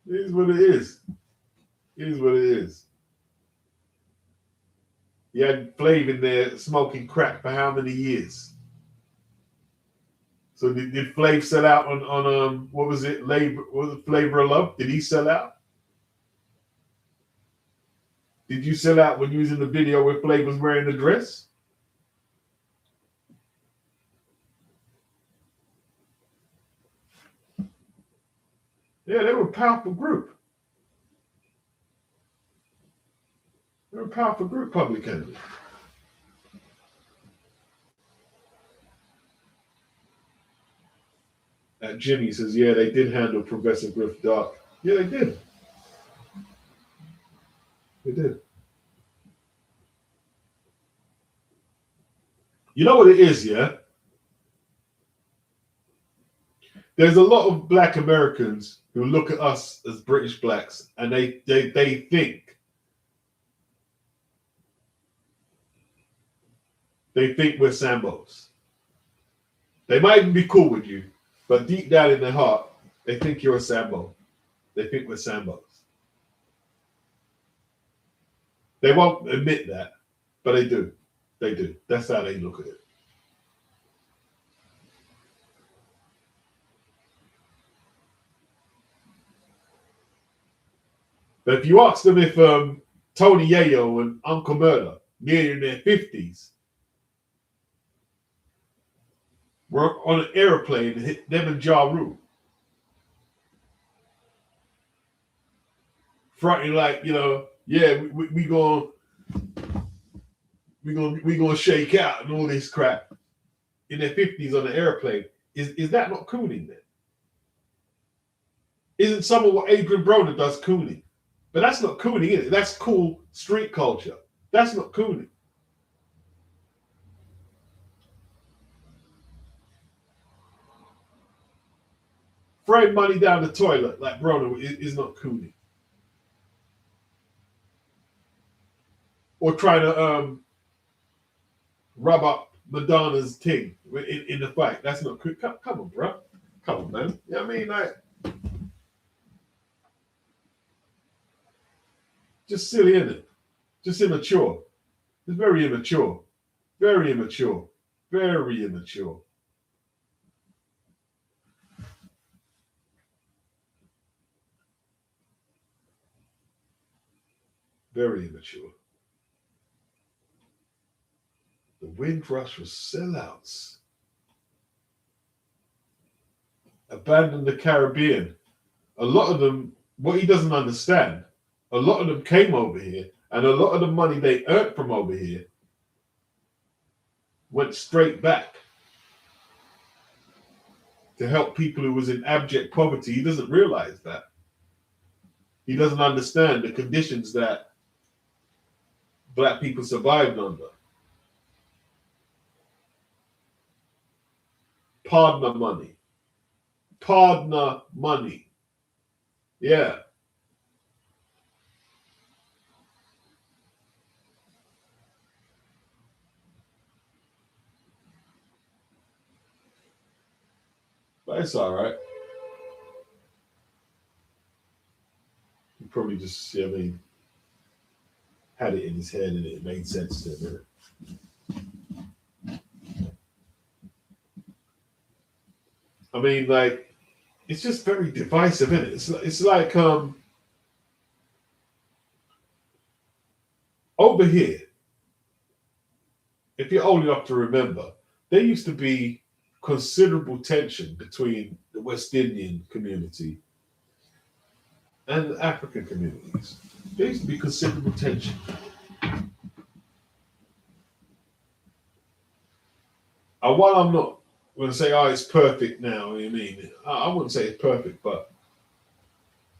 It is what it is. You had Flav in there smoking crack for how many years? So did Flav sell out on what was it? Flavor of Love? Did he sell out? Did you sell out when you was in the video where Flav was wearing the dress? Yeah, they were a powerful group. They're a powerful group, Public Enemy. Jimmy says, yeah, they did handle Professor Griff dark. Yeah, they did. They did. You know what it is, yeah? There's a lot of black Americans who look at us as British blacks and they think we're Sambos. They might even be cool with you, but deep down in their heart, they think you're a Sambo. They think we're Sambos. They won't admit that, but they do. They do. That's how they look at it. But if you ask them if Tony Yayo and Uncle Murder, near in their 50s, were on an airplane and hit them and Ja Rule, fronting like, yeah, we gonna shake out and all this crap in their 50s on an airplane. Is that not cooning then? Isn't some of what Adrian Broner does cooning? But that's not cooning, is it? That's cool street culture. That's not cooning. Throwing money down the toilet like Broner is not cooning. Or trying to rub up Madonna's ting in the fight. That's not cool. Come on, bro. Come on, man. You know what I mean? Like, just silly, isn't it? Just immature. It's very immature. Very immature. Very immature. Very immature. The Windrush was sellouts. Abandoned the Caribbean. A lot of them, what he doesn't understand, a lot of them came over here, and a lot of the money they earned from over here went straight back to help people who was in abject poverty. He doesn't realize that. He doesn't understand the conditions that black people survived under. Partner money. Partner money. Yeah. But it's all right. He probably just, had it in his head and it made sense to him. I mean, like, it's just very divisive, isn't it? It's like over here, if you're old enough to remember, there used to be considerable tension between the West Indian community and the African communities. There used to be considerable tension. And while I'm not going to say, it's perfect now, I mean, I wouldn't say it's perfect, but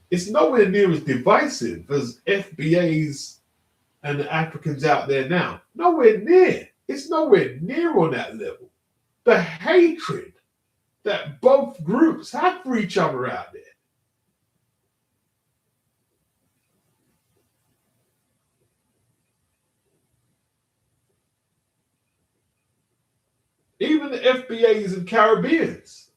it's nowhere near as divisive as FBAs and the Africans out there now. Nowhere near. It's nowhere near on that level. The hatred that both groups have for each other out there. Even the FBAs and Caribbeans.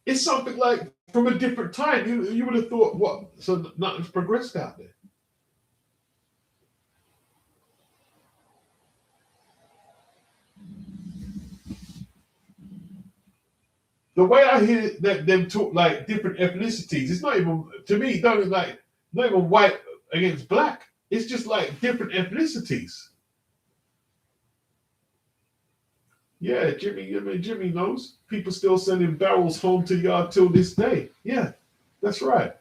It's something like from a different time. You would have thought, what? So nothing's progressed out there. The way I hear them talk like different ethnicities, it's not even, to me, not even white against black. It's just like different ethnicities. Yeah, Jimmy knows. People still sending barrels home to the yard till this day. Yeah, that's right.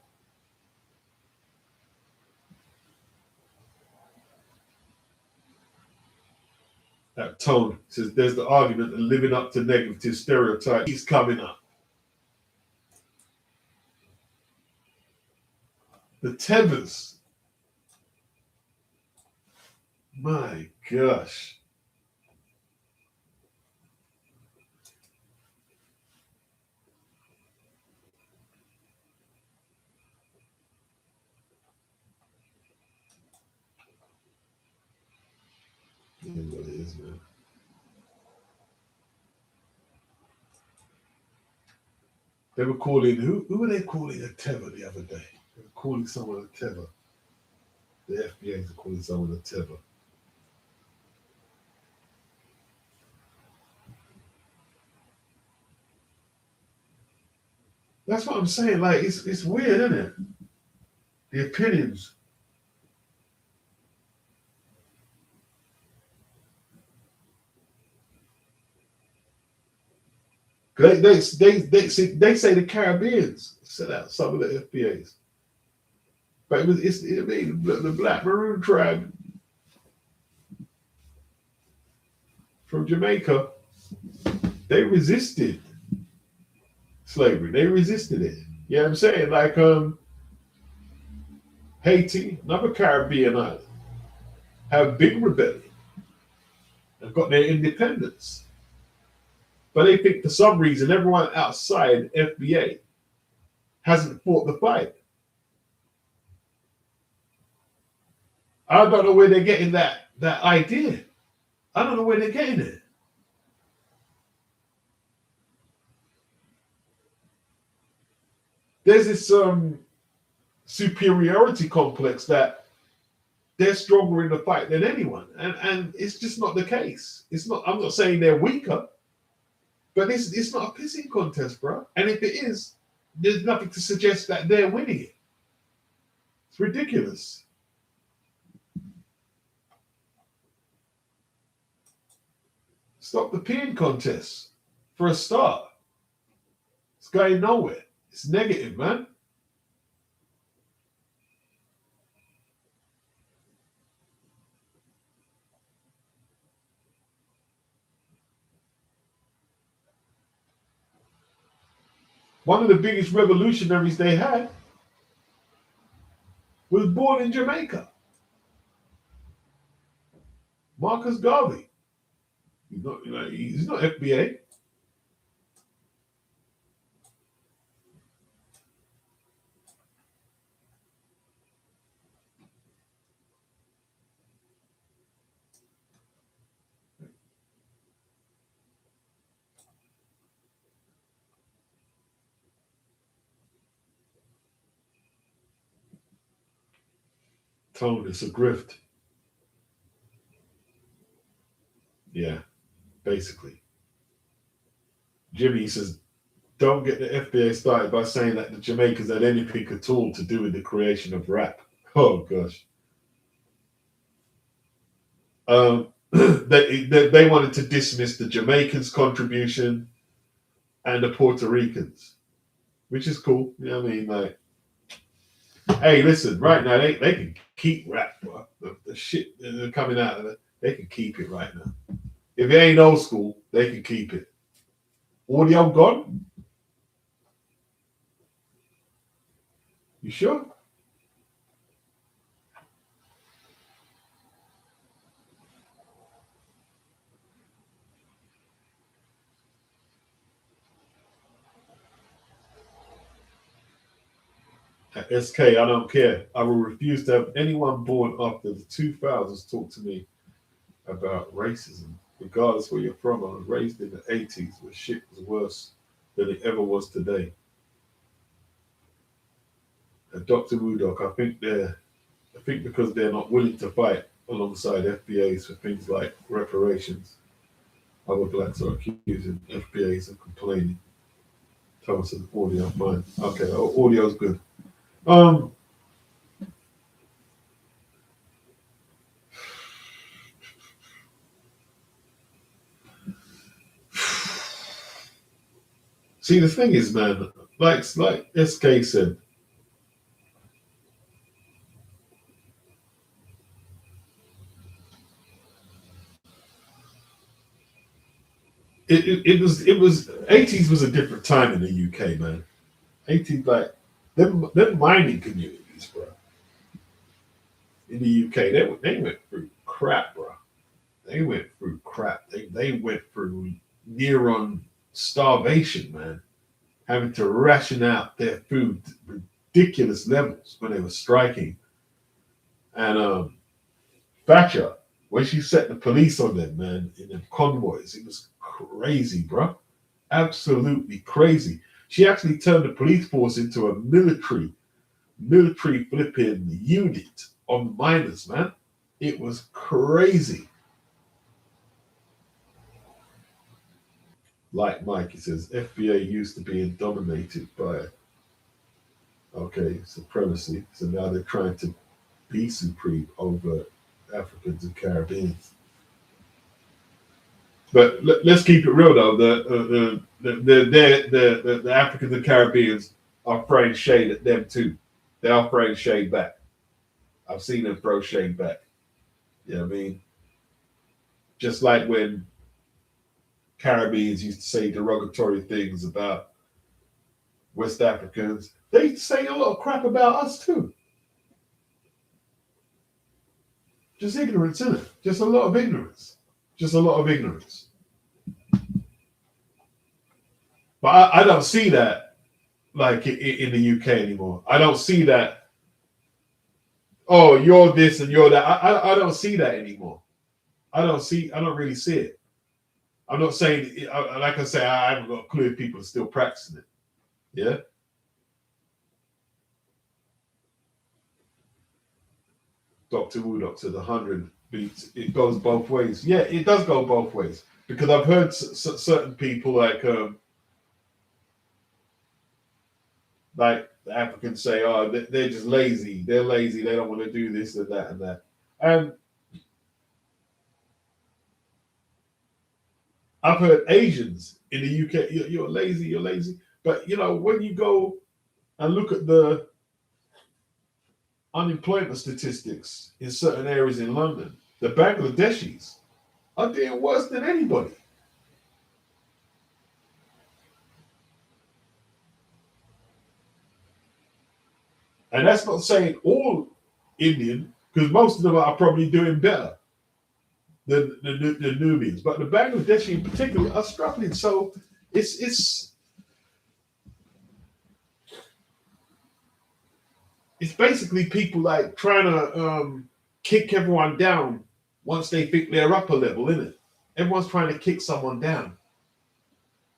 That tone says there's the argument of living up to negative stereotypes. He's coming up. The Tethers. My gosh. It is what it is, man. They were calling, who were they calling a tether the other day? They were calling someone a tether. The FBI are calling someone a tether. That's what I'm saying. Like it's weird, isn't it? The opinions. They say the Caribbeans set out some of the FBAs, but the Black Maroon tribe from Jamaica. They resisted slavery. They resisted it. You know what I'm saying? Like Haiti, another Caribbean island, have big rebellion and got their independence. But they think for some reason everyone outside FBA hasn't fought the fight. I don't know where they're getting that idea. I don't know where they're getting it. There's this superiority complex that they're stronger in the fight than anyone, and it's just not the case. It's not. I'm not saying they're weaker, but it's not a pissing contest, bro. And if it is, there's nothing to suggest that they're winning it. It's ridiculous. Stop the peeing contest for a start. It's going nowhere. It's negative, man. One of the biggest revolutionaries they had was born in Jamaica. Marcus Garvey. He's not FBA. Tone, it's a grift. Yeah, basically. Jimmy says, don't get the FBA started by saying that the Jamaicans had anything at all to do with the creation of rap. Oh, gosh. They wanted to dismiss the Jamaicans' contribution and the Puerto Ricans, which is cool. You know what I mean? Like, hey, listen, right now, they can keep rap, bro. The shit that are coming out of it, they can keep it right now. If it ain't old school, they can keep it. Audio gone? You sure? At SK, I don't care. I will refuse to have anyone born after the 2000s talk to me about racism. Regardless where you're from, I was raised in the 80s where shit was worse than it ever was today. And Dr. Mudok, I think because they're not willing to fight alongside FBAs for things like reparations, other blacks are accusing FBAs of complaining. Thomas says audio mine. Okay, audio's good. Um, See, the thing is, man, like SK said, it was 80s was a different time in the UK, man. 80s like them mining communities, bro. In the UK, they went through crap, bro. They went through crap. They went through near on starvation, man. Having to ration out their food to ridiculous levels when they were striking. And Thatcher, when she set the police on them, man, in them convoys, it was crazy, bro. Absolutely crazy. She actually turned the police force into a military flipping unit on miners, man. It was crazy. Like Mike, he says, FBA used to being dominated by Okay, supremacy. So now they're trying to be supreme over Africans and Caribbeans. But let's keep it real though. The Africans and Caribbeans are throwing shade at them too. They are throwing shade back. I've seen them throw shade back. You know what I mean? Just like when Caribbeans used to say derogatory things about West Africans, they say a lot of crap about us too. Just ignorance, isn't it? Just a lot of ignorance. Just a lot of ignorance. But I don't see that like in the UK anymore. I don't see that. Oh, you're this and you're that. I don't see that anymore. I don't really see it. I'm not saying, like I say, I haven't got a clue if people are still practicing it. Yeah. Dr. Wu, Dr. The 100 beats, it goes both ways. Yeah, it does go both ways. Because I've heard certain people like the Africans say, oh, they're just lazy. They're lazy. They don't want to do this and that and that. And I've heard Asians in the UK, you're lazy, you're lazy. But, when you go and look at the unemployment statistics in certain areas in London, the Bangladeshis are doing worse than anybody. And that's not saying all Indian, because most of them are probably doing better than the Nubians. But the Bangladeshi in particular are struggling. So it's basically people like trying to kick everyone down once they think they're up a level, isn't it? Everyone's trying to kick someone down.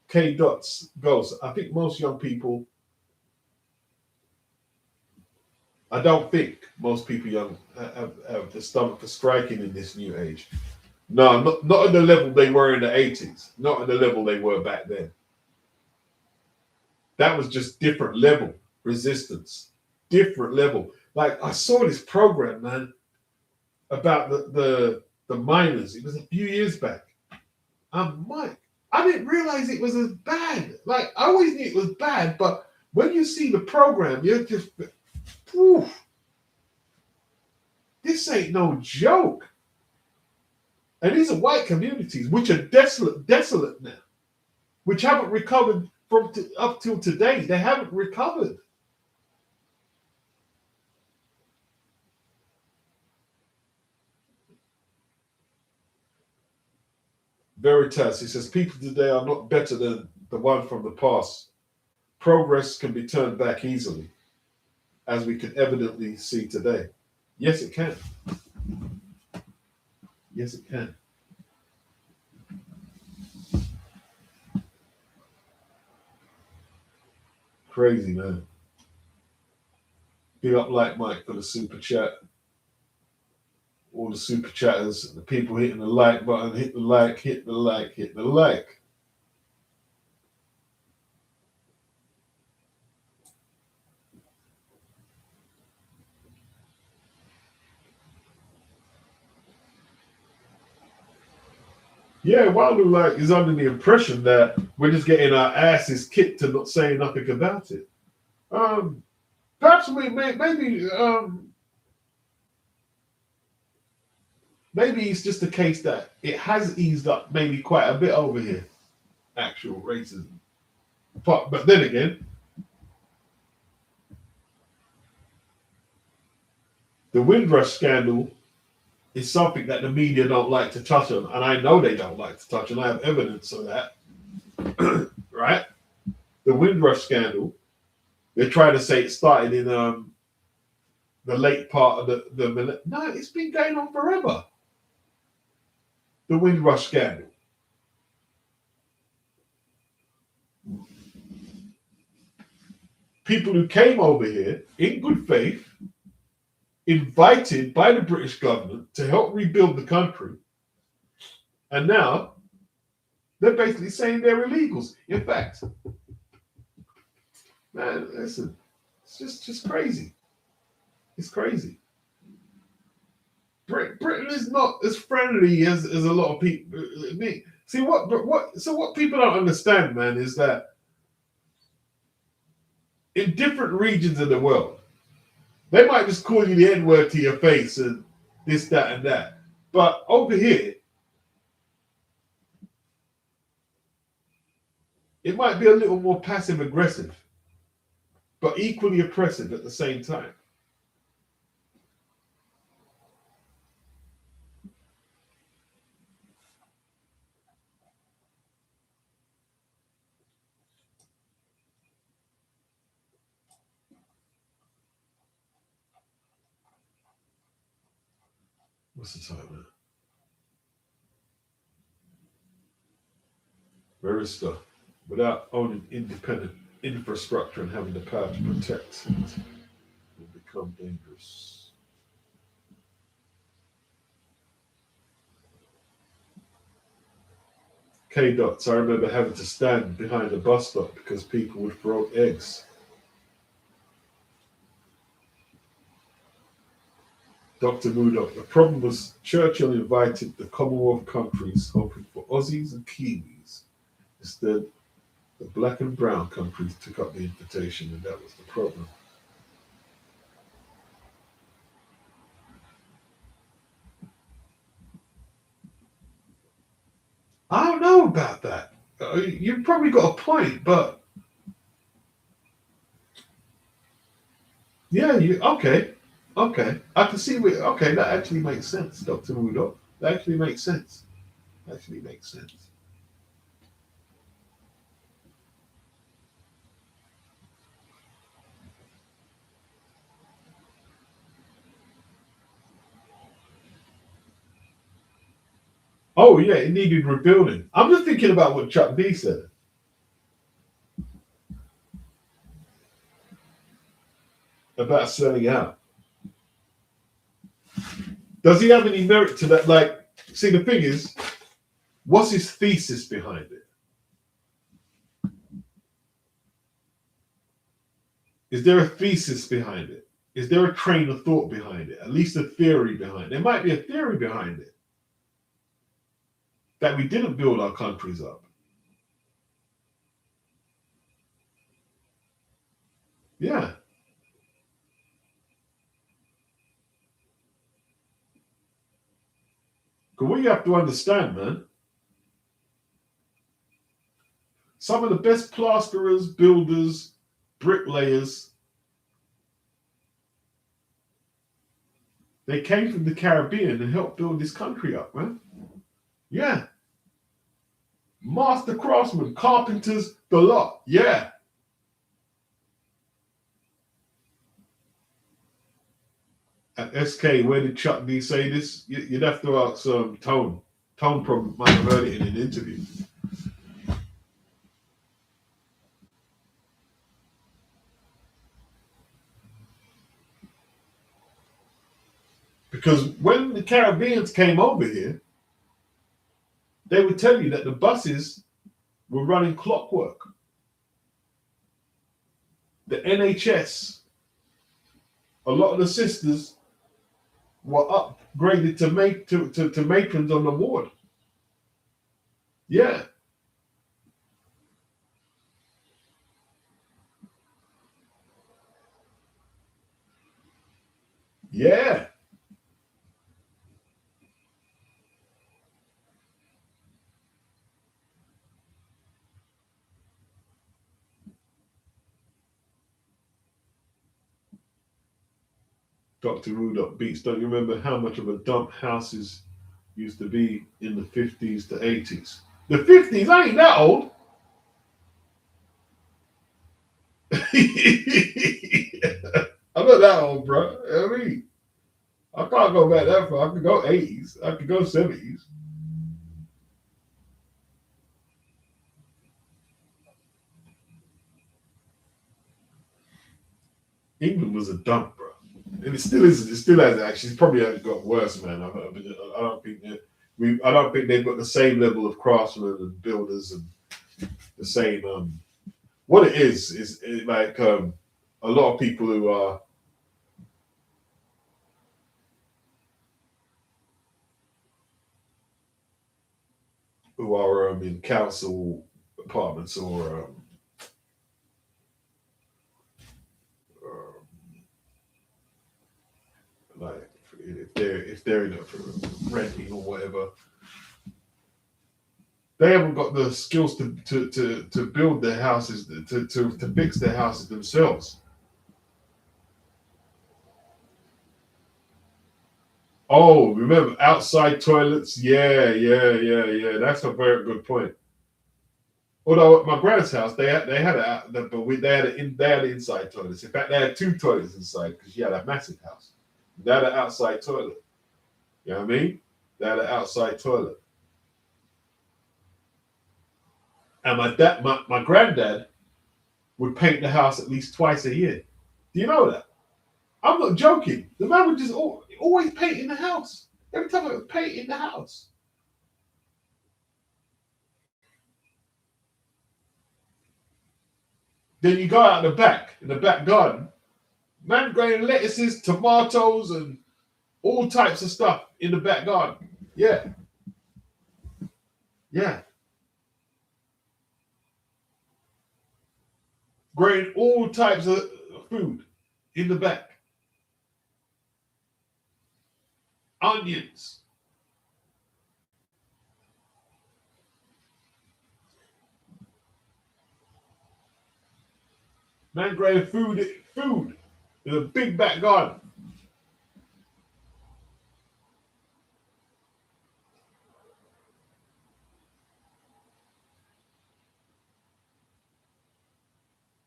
K dots goes. I think most young people, I don't think most people young have the stomach for striking in this new age. No, not at the level they were in the 80s. Not at the level they were back then. That was just different level resistance. Different level. Like I saw this program, man, about the miners. It was a few years back. I'm Mike. I didn't realize it was as bad. Like I always knew it was bad, but when you see the program, you're just, oof, this ain't no joke. And these are white communities which are desolate now, which haven't recovered from up till today. They haven't recovered. Veritas, he says, people today are not better than the one from the past. Progress can be turned back easily, as we can evidently see today. Yes, it can. Yes, it can. Crazy, man. Big up Like Mike for the super chat. All the super chatters, the people hitting the like button, hit the like, hit the like, hit the like. Yeah, Wilder is under the impression that we're just getting our asses kicked and not saying nothing about it. Perhaps maybe it's just the case that it has eased up maybe quite a bit over here. Actual racism, but then again, the Windrush scandal is something that the media don't like to touch on, and I know they don't like to touch on. I have evidence of that. Right? The Windrush scandal. They're trying to say it started in the late part of the no, it's been going on forever. The Windrush scandal. People who came over here in good faith, invited by the British government to help rebuild the country, and now they're basically saying they're illegals. In fact, man, listen, It's just crazy. It's crazy. Britain is not as friendly as a lot of people. See what people don't understand, man, is that in different regions of the world, they might just call you the N-word to your face and this, that, and that. But over here, it might be a little more passive aggressive, but equally oppressive at the same time. What's the time now? Very stuff. Without owning independent infrastructure and having the power to protect it, will become dangerous. K dots. I remember having to stand behind a bus stop because people would throw eggs. Dr. Murdoch. The problem was Churchill invited the Commonwealth countries, hoping for Aussies and Kiwis. Instead, the black and brown countries took up the invitation, and that was the problem. I don't know about that. You've probably got a point, but yeah, okay. I can see where. Okay, that actually makes sense, Dr. Murdoch. That actually makes sense. Actually makes sense. Oh yeah, it needed rebuilding. I'm just thinking about what Chuck D said about selling out. Does he have any merit to that? Like, see, the thing is, what's his thesis behind it? Is there a thesis behind it? Is there a train of thought behind it? At least a theory behind it. There might be a theory behind it that we didn't build our countries up. Yeah. Because what you have to understand, man, some of the best plasterers, builders, bricklayers, they came from the Caribbean and helped build this country up, man. Yeah. Master craftsmen, carpenters, the lot. Yeah. At SK, where did Chuck D say this? You'd have to ask Tone. Tone probably might have heard it in an interview. Because when the Caribbeans came over here, they would tell you that the buses were running clockwork. The NHS, a lot of the sisters were upgraded to matrons on the ward. Yeah. Yeah. Dr. Rudolph Beats, don't you remember how much of a dump houses used to be in the 50s to 80s? The 50s, I ain't that old. I'm not that old, bro. I mean, I can't go back that far. I could go 80s. I could go 70s. England was a dump, bro. And it still is. It still has actually. It's probably hasn't got worse, man. I don't think I don't think they've got the same level of craftsmen and builders and the same. What it is like a lot of people who are in council apartments or like if they're in it for renting or whatever, they haven't got the skills to build their houses to fix their houses themselves. Oh, remember outside toilets? Yeah. That's a very good point. Although at my grand's house, they had they had inside toilets. In fact, they had two toilets inside because she had a massive house. They had an outside toilet. You know what I mean? They had an outside toilet. And my granddad would paint the house at least twice a year. Do you know that? I'm not joking. The man would just always paint in the house. Every time I would paint in the house. Then you go out in the back garden, man growing lettuces, tomatoes, and all types of stuff in the back garden. Yeah. Growing all types of food in the back. Onions. Man growing food in a big back garden.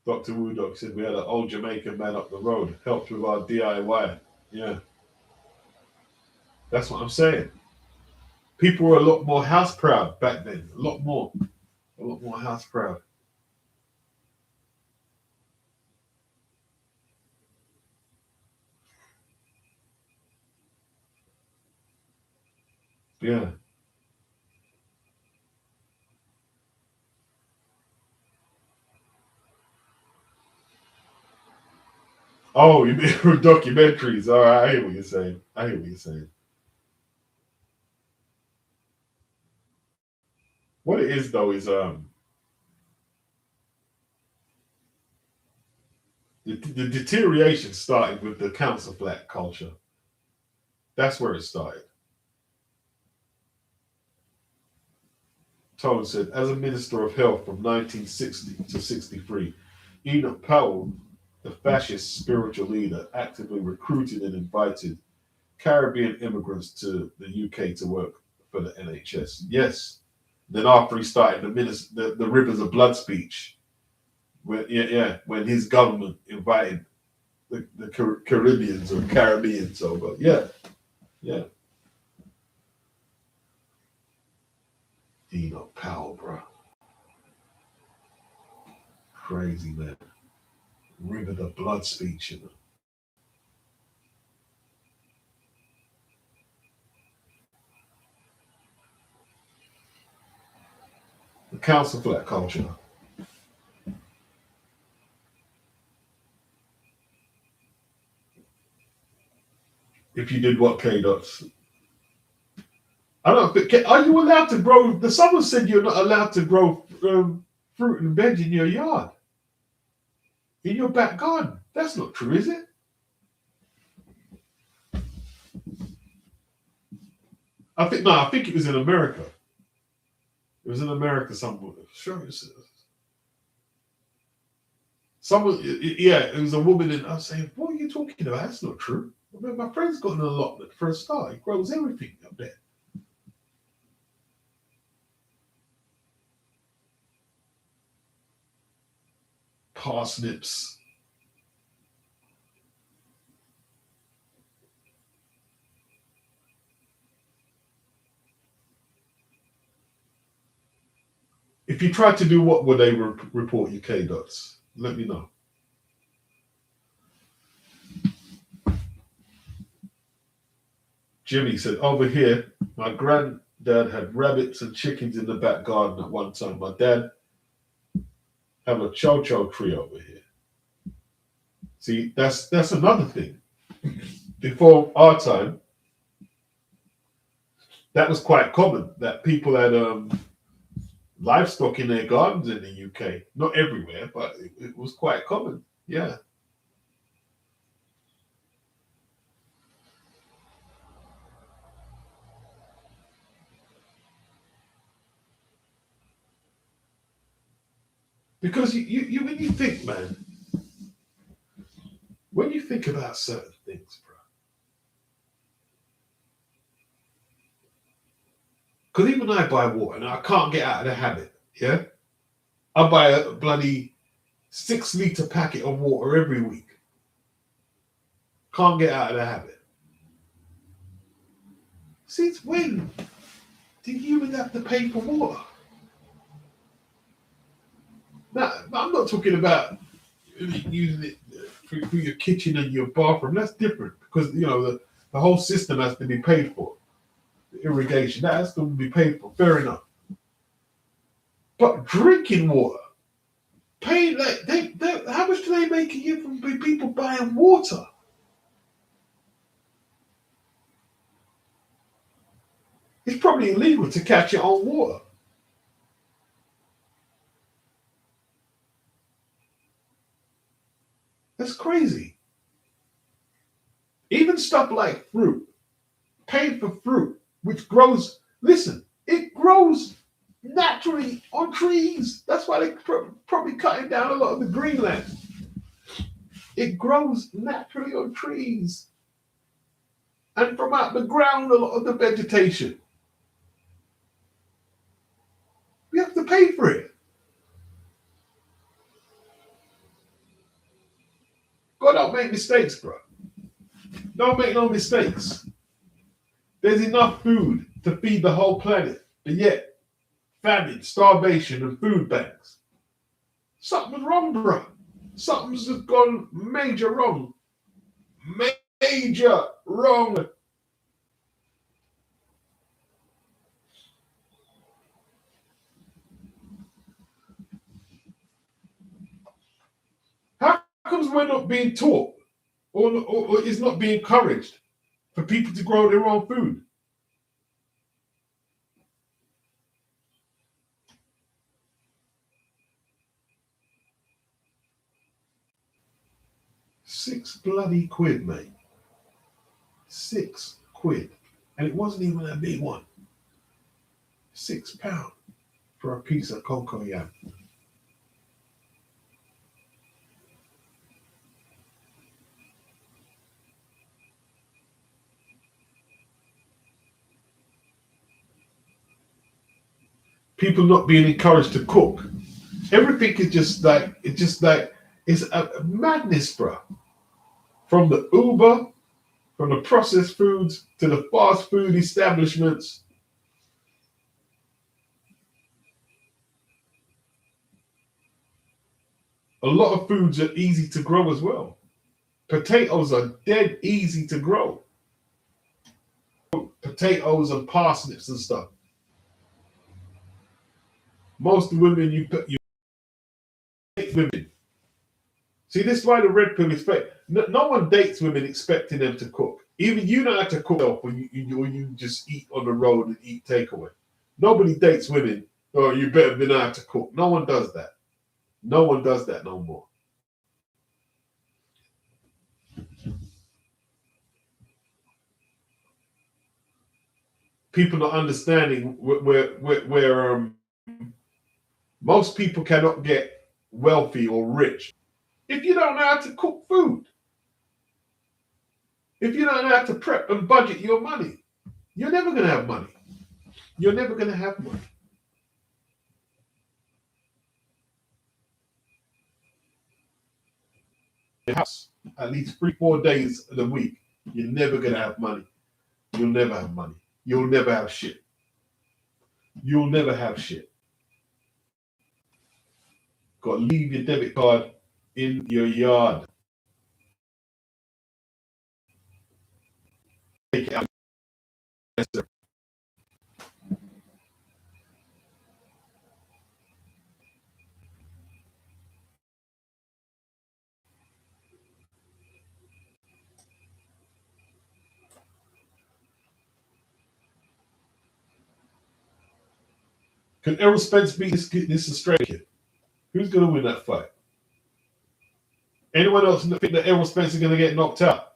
Dr. Woodok said we had an old Jamaican man up the road, helped with our DIY. Yeah. That's what I'm saying. People were a lot more house proud back then. A lot more house proud. Yeah. Oh, you mean documentaries? All right, I hear what you're saying. What it is though is the deterioration started with the council flat culture. That's where it started. Tone said, as a Minister of Health from 1960 to 63, Enoch Powell, the fascist spiritual leader, actively recruited and invited Caribbean immigrants to the UK to work for the NHS. Yes. Then after he started the Rivers of Blood speech, when his government invited the Caribbeans or Caribbeans over. Yeah. Enoch Powell, bro. Crazy man. River of Blood speech, you know. The council flat culture. If you did what, K Dots? I don't think. Are you allowed to grow? Someone said you're not allowed to grow fruit and veg in your yard, in your back garden. That's not true, is it? I think it was in America. It was in America somewhere. Sure, someone. It was a woman, and I was saying, "What are you talking about? That's not true." I mean, my friend's got an allotment for a start. He grows everything up there. Parsnips. If you tried to do what would they report you, K Dots? Let me know. Jimmy said, over here, my granddad had rabbits and chickens in the back garden at one time. My dad have a chow tree over here. See, that's another thing. Before our time, that was quite common that people had livestock in their gardens in the UK. Not everywhere, but it was quite common. Yeah. Because you when you think, man, when you think about certain things, bro, because even I buy water and I can't get out of the habit, yeah? I buy a bloody 6 litre packet of water every week. Can't get out of the habit. Since when did humans have to pay for water? Now, I'm not talking about using it for your kitchen and your bathroom. That's different because the whole system has to be paid for. The irrigation that has to be paid for. Fair enough. But drinking water, pay like how much do they make a year from people buying water? It's probably illegal to catch your own water. That's crazy. Even stuff like fruit, paying for fruit, which grows. Listen, it grows naturally on trees. That's why they're probably cutting down a lot of the greenland. It grows naturally on trees. And from out the ground, a lot of the vegetation. We have to pay for it. God don't make mistakes, bro. Don't make no mistakes. There's enough food to feed the whole planet, but yet famine, starvation, and food banks. Something's wrong, bro. Something's gone major wrong. Major wrong. How comes we're not being taught or is not being encouraged for people to grow their own food? £6 bloody, mate. £6. And it wasn't even a big one. £6 for a piece of cocoa yam. People not being encouraged to cook. Everything is it's a madness, bro. From the Uber, from the processed foods to the fast food establishments. A lot of foods are easy to grow as well. Potatoes are dead easy to grow. Potatoes and parsnips and stuff. Most women you date women. See, this is why the red pill is fake. No one dates women expecting them to cook. Even you don't have to cook, or you just eat on the road and eat takeaway. Nobody dates women. Oh, you better be able to cook. No one does that. No one does that no more. People not understanding where most people cannot get wealthy or rich if you don't know how to cook food. If you don't know how to prep and budget your money, you're never going to have money. You're never going to have money. House at least 3-4 days of the week, you're never going to have money. You'll never have money. You'll never have shit. You'll never have shit. Got to leave your debit card in your yard. Take it out. Can Errol Spence beat this Australian kid? Who's going to win that fight? Anyone else think that Errol Spence is going to get knocked out?